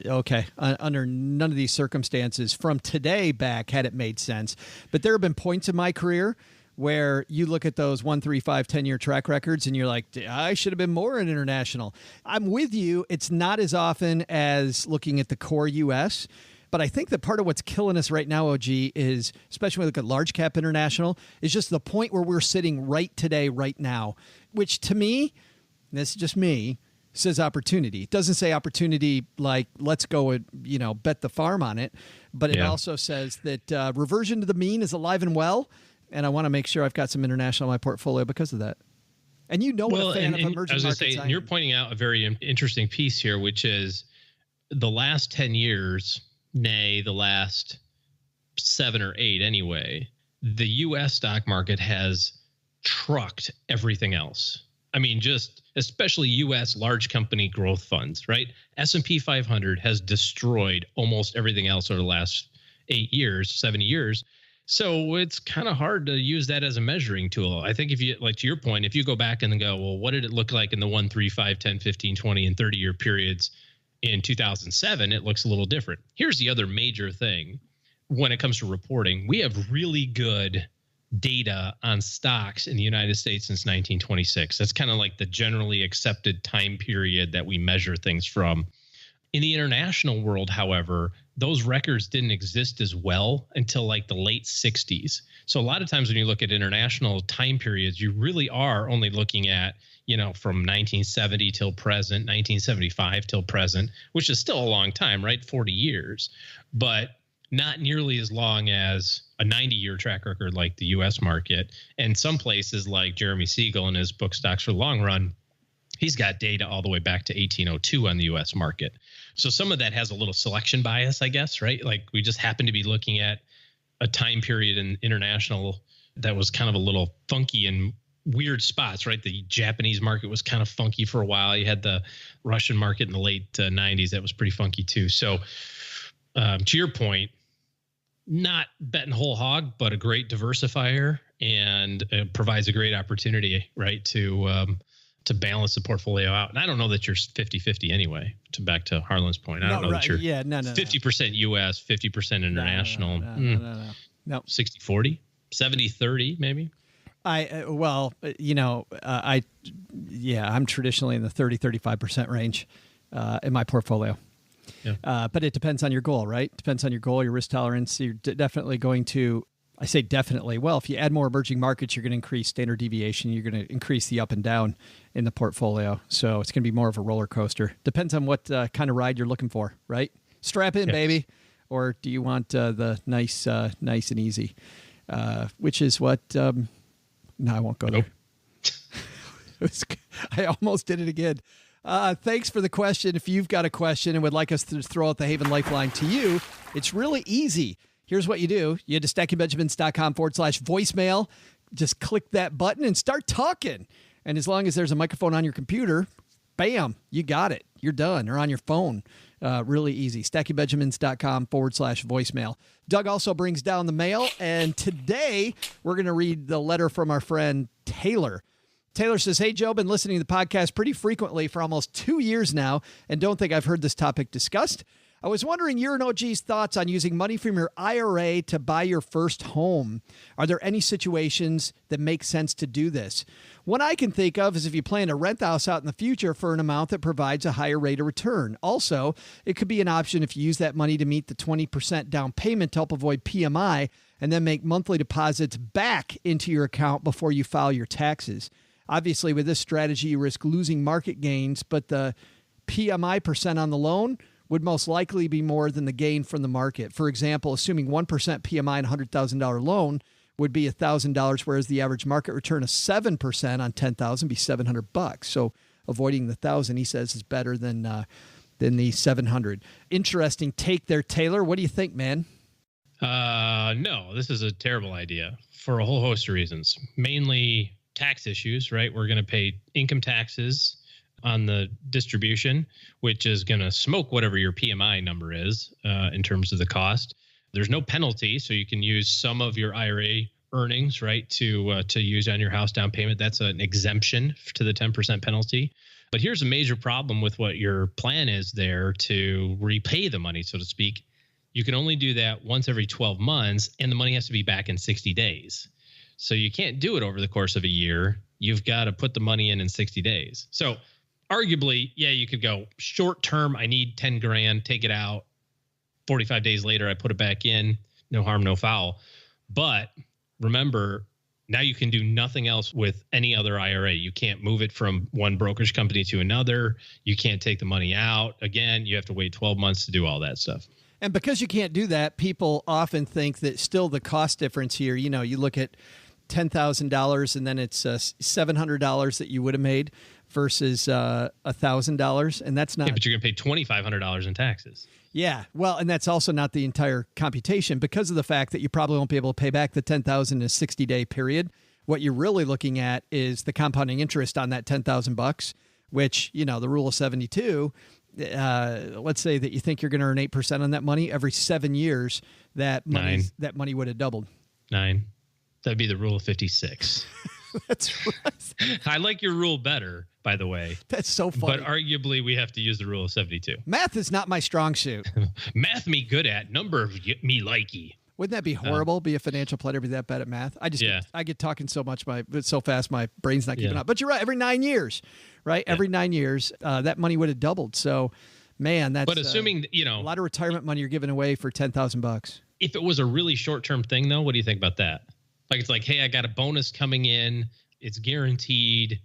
okay, under none of these circumstances from today back had it made sense. But there have been points in my career where you look at those 1, 3, 5, 10 year track records and you're like, I should have been more in international. I'm with you. It's not as often as looking at the core U.S., but I think that part of what's killing us right now, OG, is, especially when we look at large cap international, is just the point where we're sitting right today, right now, which to me, this is just me, says opportunity. It doesn't say opportunity like let's go and, bet the farm on it, but it also says that reversion to the mean is alive and well, and I want to make sure I've got some international in my portfolio because of that. And what a fan of emerging markets I am. You're pointing out a very interesting piece here, which is the last 10 years, nay, the last 7 or 8 anyway, the U.S. stock market has trucked everything else. I mean, just especially U.S. large company growth funds, right? S&P 500 has destroyed almost everything else over the last 8 years, 7 years. So it's kind of hard to use that as a measuring tool. I think if you, like to your point, if you go back and go, well, what did it look like in the 1, 3, 5, 10, 15, 20, and 30-year periods in 2007, it looks a little different. Here's the other major thing when it comes to reporting. We have really good data on stocks in the United States since 1926. That's kind of like the generally accepted time period that we measure things from. In the international world, however, those records didn't exist as well until like the late 60s. So a lot of times when you look at international time periods, you really are only looking at, from 1970 till present, 1975 till present, which is still a long time, right? 40 years, but not nearly as long as a 90-year track record like the U.S. market. And some places like Jeremy Siegel in his book Stocks for the Long Run, he's got data all the way back to 1802 on the U.S. market. So some of that has a little selection bias, I guess, right? Like we just happen to be looking at a time period in international that was kind of a little funky and weird spots, right? The Japanese market was kind of funky for a while. You had the Russian market in the late 90s that was pretty funky too. So to your point, not betting whole hog, but a great diversifier, and provides a great opportunity, right, to balance the portfolio out. And I don't know that you're 50-50 anyway, back to Harlan's point. I don't know that you're 50% U.S., 50% international. No. 60-40, 70-30 maybe. I'm traditionally in the 30-35% range in my portfolio. Yeah. But it depends on your goal, right? Depends on your goal, your risk tolerance. You're definitely going to, I say definitely. Well, if you add more emerging markets, you're going to increase standard deviation. You're going to increase the up and down in the portfolio. So it's going to be more of a roller coaster. Depends on what kind of ride you're looking for, right? Strap in, baby. Or do you want the nice and easy, which is what, no, I won't go there. I almost did it again. Thanks for the question. If you've got a question and would like us to throw out the Haven Lifeline to you, it's really easy. Here's what you do. You head to stackingbenjamins.com/voicemail. Just click that button and start talking. And as long as there's a microphone on your computer, bam, you got it. You're done. Or on your phone. Really easy. stackingbenjamins.com/voicemail. Doug also brings down the mail. And today we're going to read the letter from our friend Taylor. Taylor says, "Hey, Joe, been listening to the podcast pretty frequently for almost 2 years now and don't think I've heard this topic discussed. I was wondering your and OG's thoughts on using money from your IRA to buy your first home. Are there any situations that make sense to do this? One I can think of is if you plan to rent the house out in the future for an amount that provides a higher rate of return. Also, it could be an option if you use that money to meet the 20% down payment to help avoid PMI and then make monthly deposits back into your account before you file your taxes. Obviously, with this strategy, you risk losing market gains, but the PMI percent on the loan would most likely be more than the gain from the market. For example, assuming 1% PMI and $100,000 loan would be $1,000, whereas the average market return of 7% on $10,000 be $700. So avoiding the $1,000, he says, is better than the $700. Interesting take there, Taylor. What do you think, man? No, this is a terrible idea for a whole host of reasons. Mainly tax issues, right? We're going to pay income taxes on the distribution, which is going to smoke whatever your PMI number is in terms of the cost. There's no penalty, so you can use some of your IRA earnings, right, to use on your house down payment. That's an exemption to the 10% penalty. But here's a major problem with what your plan is there to repay the money, so to speak. You can only do that once every 12 months, and the money has to be back in 60 days. So you can't do it over the course of a year. You've got to put the money in 60 days. So arguably, yeah, you could go short term. I need 10 grand, take it out. 45 days later, I put it back in. No harm, no foul. But remember, now you can do nothing else with any other IRA. You can't move it from one brokerage company to another. You can't take the money out. Again, you have to wait 12 months to do all that stuff. And because you can't do that, people often think that still the cost difference here, you look at $10,000 and then it's $700 that you would have made versus $1,000. And that's not. Yeah, but you're going to pay $2,500 in taxes. Yeah. Well, and that's also not the entire computation because of the fact that you probably won't be able to pay back the $10,000 in a 60-day period. What you're really looking at is the compounding interest on that $10,000, which, the rule of 72, let's say that you think you're going to earn 8% on that money every 7 years, that money would have doubled. 9. That'd be the rule of 56. That's right. I like your rule better, by the way. That's so funny. But arguably, we have to use the rule of 72. Math is not my strong suit. Math me good at. Number me likey. Wouldn't that be horrible? Be a financial planner, be that bad at math? I get talking so much, so fast, my brain's not keeping up. But you're right. Every 9 years, right? Yeah. Every 9 years, that money would have doubled. So Man, that's but assuming, a lot of retirement money you're giving away for $10,000. If it was a really short-term thing, though, what do you think about that? Like, it's like, hey, I got a bonus coming in. It's guaranteed.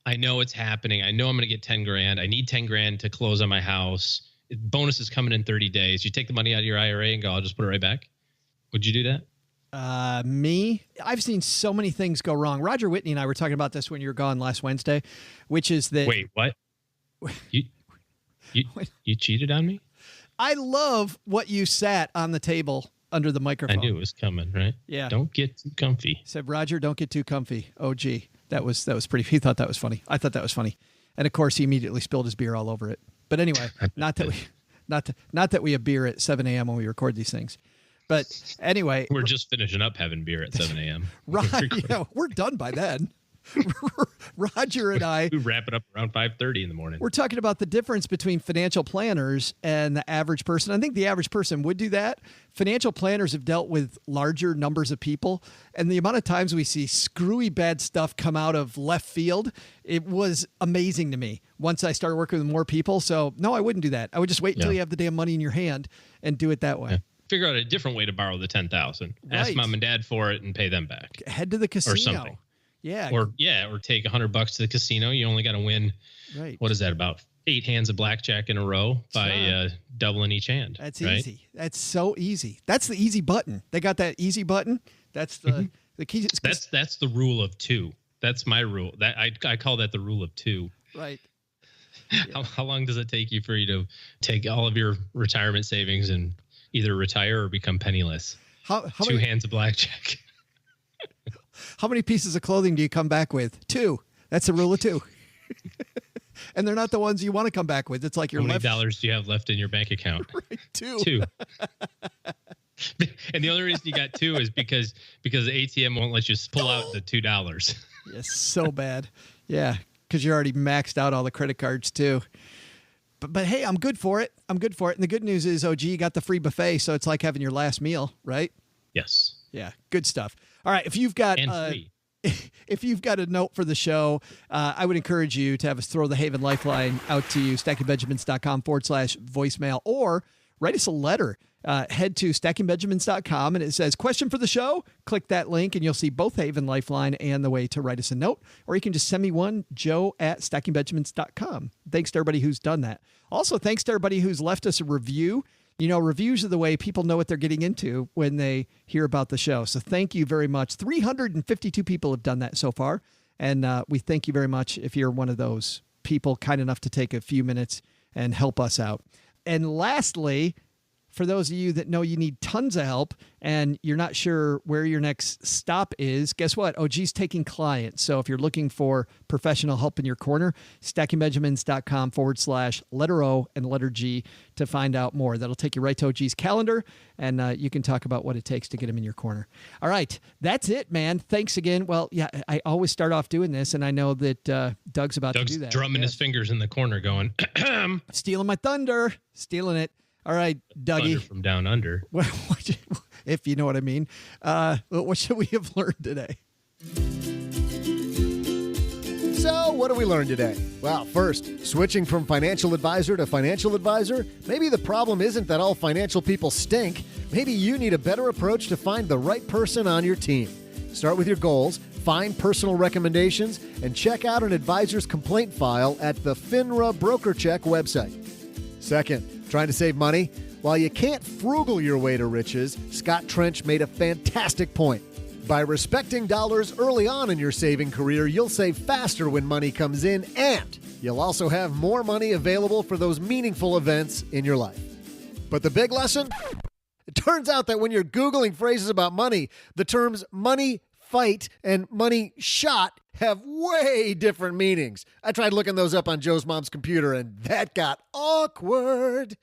I know it's happening. I know I'm going to get 10 grand. I need 10 grand to close on my house. Bonus is coming in 30 days. You take the money out of your IRA and go, I'll just put it right back. Would you do that? Me? I've seen so many things go wrong. Roger Whitney and I were talking about this when you were gone last Wednesday, which is that... Wait, what? You cheated on me? I love what you sat on the table under the microphone. I knew it was coming, right? Yeah. Don't get too comfy. Said, Roger, don't get too comfy. Oh, gee. That was pretty... He thought that was funny. I thought that was funny. And, of course, he immediately spilled his beer all over it. But anyway, not that we have beer at 7 a.m. when we record these things. But anyway... We're just finishing up having beer at 7 a.m. Right. Yeah, we're done by then. Roger and I... We wrap it up around 5:30 in the morning. We're talking about the difference between financial planners and the average person. I think the average person would do that. Financial planners have dealt with larger numbers of people, and the amount of times we see screwy bad stuff come out of left field, it was amazing to me once I started working with more people. So, no, I wouldn't do that. I would just wait until you have the damn money in your hand and do it that way. Yeah. Figure out a different way to borrow the $10,000. Right. Ask mom and dad for it and pay them back. Head to the casino. Or something. Yeah. Or take $100 to the casino. You only got to win. Right. What is that, about 8 hands of blackjack in a row by doubling each hand? That's easy. That's so easy. That's the easy button. They got that easy button. That's the key. That's the rule of 2. That's my rule. That I call that the rule of 2. Right. Yeah. How long does it take you for you to take all of your retirement savings and either retire or become penniless? How 2 many hands of blackjack. How many pieces of clothing do you come back with? 2. That's the rule of 2. And they're not the ones you want to come back with. It's like your How many dollars do you have left in your bank account? Right, 2. 2. And the only reason you got 2 is because the ATM won't let you pull out the $2. Yes, so bad. Yeah, because you're already maxed out all the credit cards too. But hey, I'm good for it. And the good news is, you got the free buffet, so it's like having your last meal, right? Yes. Yeah, good stuff. All right, if you've got if you've got a note for the show, I would encourage you to have us throw the Haven Lifeline out to you, stackingbenjamins.com/voicemail, or write us a letter. Head to stackingbenjamins.com and it says question for the show. Click that link and you'll see both Haven Lifeline and the way to write us a note. Or you can just send me one, joe@stackingbenjamins.com. Thanks to everybody who's done that. Also, thanks to everybody who's left us a review. You know, reviews are the way people know what they're getting into when they hear about the show. So thank you very much. 352 people have done that so far. And we thank you very much if you're one of those people kind enough to take a few minutes and help us out. And lastly, for those of you that know you need tons of help and you're not sure where your next stop is, guess what? OG's taking clients. So if you're looking for professional help in your corner, stackingbenjamins.com/letter O and letter G to find out more. That'll take you right to OG's calendar, and you can talk about what it takes to get him in your corner. All right. That's it, man. Thanks again. Well, yeah, I always start off doing this, and I know that Doug's about to do that. Drumming his fingers in the corner going, stealing my thunder. Stealing it. All right, Dougie. Thunder from down under. If you know what I mean. What should we have learned today? So, what did we learn today? Well, first, switching from financial advisor to financial advisor, maybe the problem isn't that all financial people stink. Maybe you need a better approach to find the right person on your team. Start with your goals, find personal recommendations, and check out an advisor's complaint file at the FINRA Broker Check website. Second, trying to save money? While you can't frugal your way to riches, Scott Trench made a fantastic point. By respecting dollars early on in your saving career, you'll save faster when money comes in, and you'll also have more money available for those meaningful events in your life. But the big lesson? It turns out that when you're Googling phrases about money, the terms money fight and money shot have way different meanings. I tried looking those up on Joe's mom's computer, and that got awkward.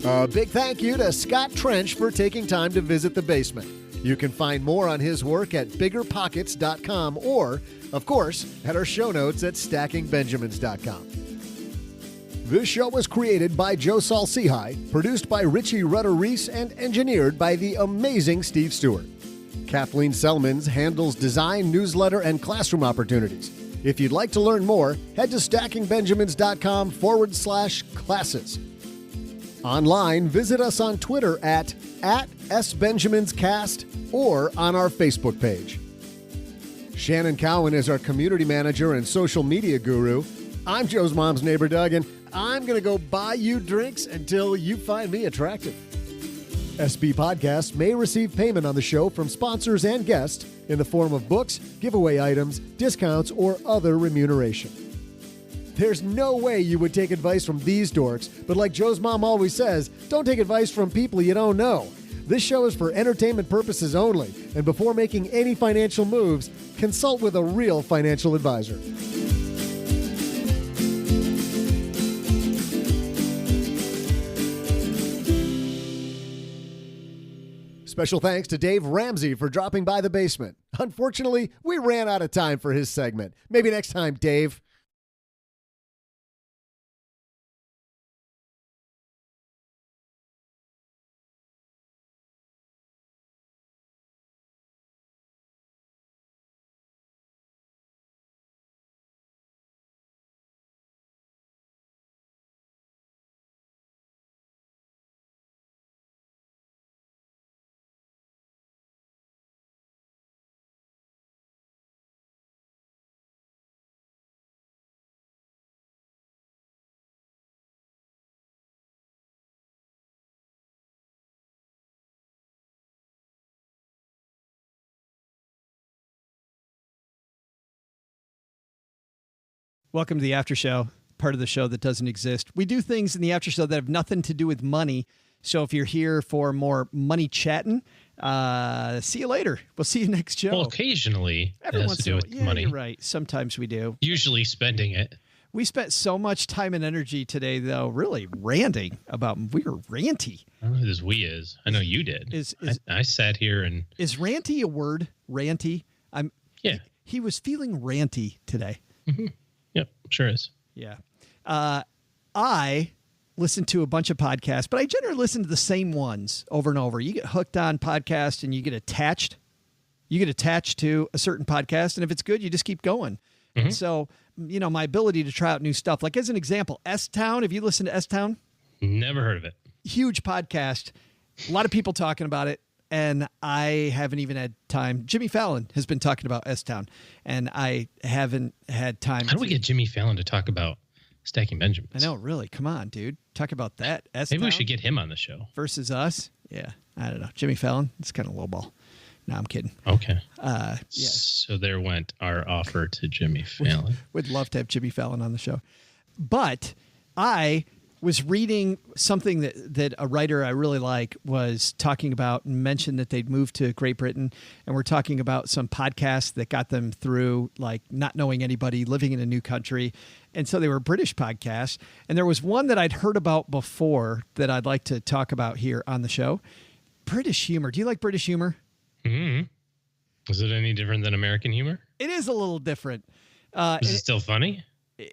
A big thank you to Scott Trench for taking time to visit the basement. You can find more on his work at BiggerPockets.com or, of course, at our show notes at StackingBenjamins.com. This show was created by Joe Saul-Sehy, produced by Richie Rutter-Reese, and engineered by the amazing Steve Stewart. Kathleen Selmans handles design, newsletter, and classroom opportunities. If you'd like to learn more, head to stackingbenjamins.com/classes. Online, visit us on Twitter at SBenjaminsCast or on our Facebook page. Shannon Cowan is our community manager and social media guru. I'm Joe's mom's neighbor, Doug, and I'm going to go buy you drinks until you find me attractive. SB Podcasts may receive payment on the show from sponsors and guests in the form of books, giveaway items, discounts, or other remuneration. There's no way you would take advice from these dorks, but like Joe's mom always says, don't take advice from people you don't know. This show is for entertainment purposes only, and before making any financial moves, consult with a real financial advisor. Special thanks to Dave Ramsey for dropping by the basement. Unfortunately, we ran out of time for his segment. Maybe next time, Dave. Welcome to the after show, part of the show that doesn't exist. We do things in the after show that have nothing to do with money. So if you're here for more money chatting, see you later. We'll see you next show. Well, occasionally it has to do with money. You're right. Sometimes we do. Usually spending it. We spent so much time and energy today, though, really ranting about. We were ranty. I don't know who this we is. I know you did. I sat here and. Is ranty a word? Ranty. Yeah. He was feeling ranty today. Mm-hmm. Yep, sure is. Yeah. I listen to a bunch of podcasts, but I generally listen to the same ones over and over. You get hooked on podcasts and you get attached. You get attached to a certain podcast, and if it's good, you just keep going. Mm-hmm. And so, my ability to try out new stuff, like as an example, S-Town. Have you listened to S-Town? Never heard of it. Huge podcast. A lot of people talking about it. And I haven't even had time. Jimmy Fallon has been talking about S-Town, and I haven't had time. How do we get Jimmy Fallon to talk about Stacking Benjamins? I know, really. Come on, dude. Talk about that. S-Town Maybe we should get him on the show. Versus us. Yeah, I don't know. Jimmy Fallon, it's kind of lowball. No, I'm kidding. Okay. Yeah. So there went our offer to Jimmy Fallon. We'd love to have Jimmy Fallon on the show. But I was reading something that a writer I really like was talking about and mentioned that they'd moved to Great Britain. And we're talking about some podcasts that got them through, like not knowing anybody, living in a new country. And so they were British podcasts. And there was one that I'd heard about before that I'd like to talk about here on the show. British humor. Do you like British humor? Mm-hmm. Is it any different than American humor? It is a little different. Is it still funny?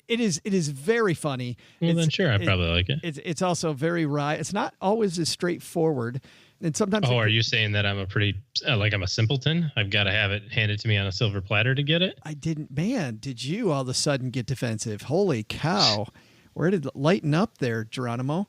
It is very funny. Well, then sure, I probably like it. It's also very wry. It's not always as straightforward. And sometimes. Oh, are you saying that I'm I'm a simpleton? I've got to have it handed to me on a silver platter to get it? I didn't. Man, did you all of a sudden get defensive? Holy cow. Where did it lighten up there, Geronimo?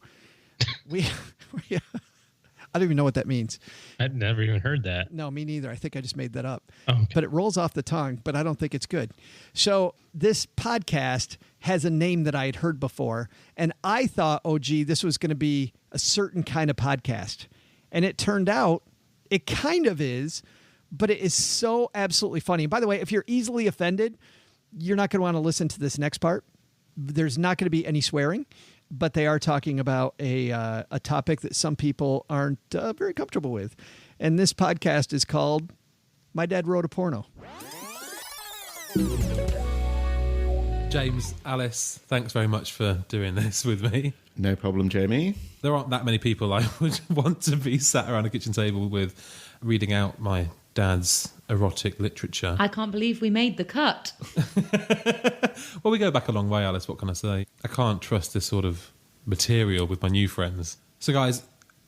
I don't even know what that means. I've never even heard that. No, me neither. I think I just made that up. Oh, okay. But it rolls off the tongue, but I don't think it's good. So this podcast has a name that I had heard before, and I thought, oh, gee, this was going to be a certain kind of podcast. And it turned out it kind of is, but it is so absolutely funny. And by the way, if you're easily offended, you're not going to want to listen to this next part. There's not going to be any swearing. But they are talking about a topic that some people aren't very comfortable with. And this podcast is called My Dad Wrote a Porno. James, Alice, thanks very much for doing this with me. No problem, Jamie. There aren't that many people I would want to be sat around a kitchen table with reading out my dad's erotic literature. I can't believe we made the cut. Well, we go back a long way, Alice. What can I say? I can't trust this sort of material with my new friends. So, guys,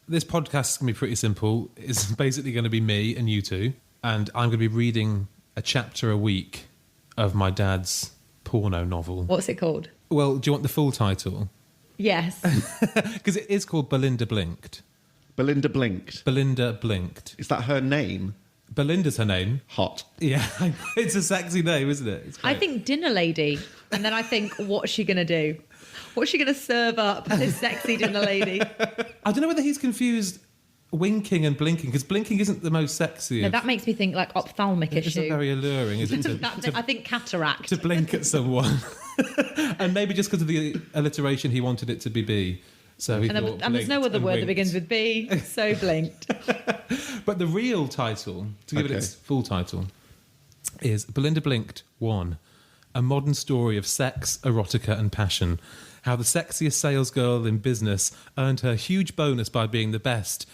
this podcast is going to be pretty simple. It's basically going to be me and you two, and I'm going to be reading a chapter a week of my dad's porno novel. What's it called? Well, do you want the full title? Yes. Because it is called Belinda Blinked. Belinda Blinked. Belinda Blinked. Is that her name? Belinda's her name. Hot. Yeah, it's a sexy name, isn't it? I think dinner lady. And then I think, what's she going to do? What's she going to serve up, this sexy dinner lady? I don't know whether he's confused winking and blinking, because blinking isn't the most sexy. No, that makes me think like ophthalmic It issue. isn't very alluring, is it? I think cataract. To blink at someone. And maybe just because of the alliteration, he wanted it to be B. So he thought and there's no other word that begins with B, so blinked. But the real title, to give it its full title, is Belinda Blinked 1, a modern story of sex, erotica and passion. How the sexiest salesgirl in business earned her huge bonus by being the best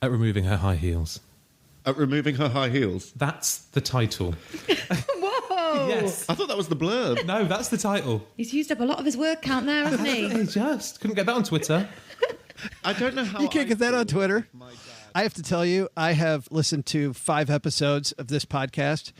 at removing her high heels. At removing her high heels? That's the title. Whoa! Yes. I thought that was the blurb. No, that's the title. He's used up a lot of his word count there, hasn't he? He just couldn't get that on Twitter. I don't know how you can't get that on Twitter. I have to tell you, I have listened to 5 episodes of this podcast,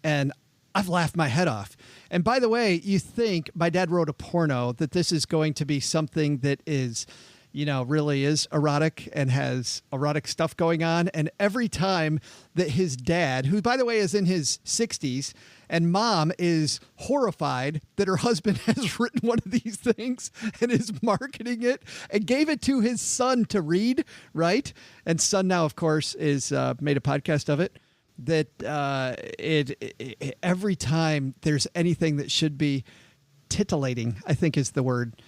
and I've laughed my head off. And by the way, you think My Dad Wrote a Porno, that this is going to be something that is, you know, really is erotic and has erotic stuff going on. And every time that his dad, who by the way is in his 60s, and mom is horrified that her husband has written one of these things and is marketing it and gave it to his son to read, right? And son now, of course, is made a podcast of it. That every time there's anything that should be titillating, I think is the word,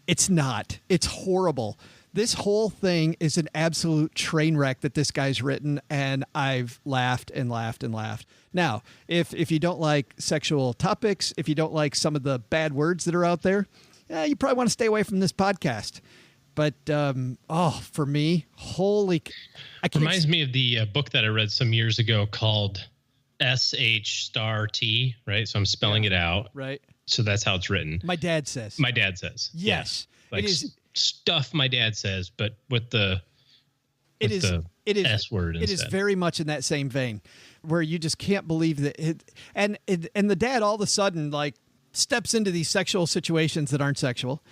it's not. It's horrible. This whole thing is an absolute train wreck that this guy's written, and I've laughed and laughed and laughed. Now, if you don't like sexual topics, if you don't like some of the bad words that are out there, you probably want to stay away from this podcast. But, for me, Reminds me of the book that I read some years ago called SH*T, right? So I'm spelling it out. Right. So that's how it's written. My dad says. My dad says. Yes. Yeah. Like it is stuff my dad says, but with the S word instead. It is very much in that same vein where you just can't believe that and the dad all of a sudden like steps into these sexual situations that aren't sexual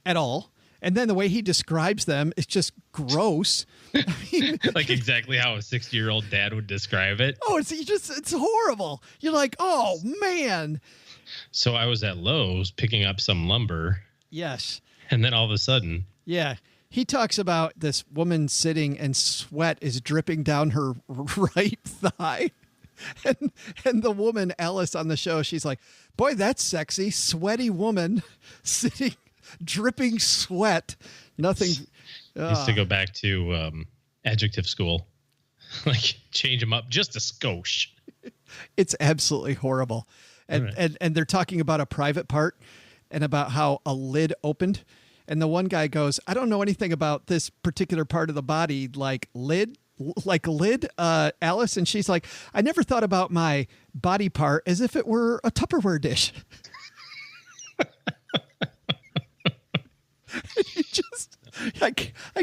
at all. And then the way he describes them is just gross. I mean, like exactly how a 60-year-old dad would describe it. Oh, it's horrible. You're like, oh man. So I was at Lowe's picking up some lumber. Yes. And then all of a sudden. Yeah. He talks about this woman sitting and sweat is dripping down her right thigh. And the woman, Alice, on the show, she's like, boy, that's sexy. Sweaty woman sitting, dripping sweat. Nothing. Used to go back to adjective school. Like change them up just a skosh. It's absolutely horrible. And they're talking about a private part and about how a lid opened. And the one guy goes, I don't know anything about this particular part of the body, like lid, Alice. And she's like, I never thought about my body part as if it were a Tupperware dish. I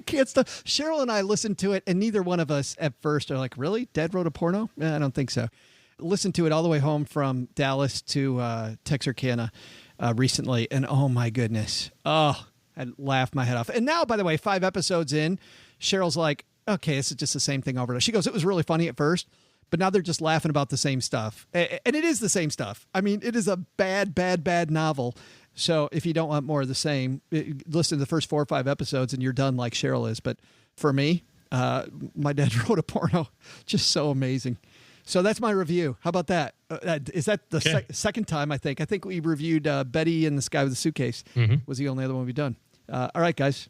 can't stop. Cheryl and I listened to it, and neither one of us at first are like, really? Dad wrote a porno? I don't think so. Listened to it all the way home from Dallas to Texarkana recently, and oh my goodness. Oh, I laughed my head off. And now, by the way, 5 episodes in, Cheryl's like, okay, this is just the same thing over. She goes, it was really funny at first, but now they're just laughing about the same stuff. And it is the same stuff. I mean, it is a bad novel. So if you don't want more of the same, listen to the first 4 or 5 episodes and you're done like Cheryl is. But for me, My Dad Wrote a Porno, just so amazing. So that's my review. How about that? Is that the second time, I think? I think we reviewed Betty and the Guy with the Suitcase was the only other one we've done. All right, guys.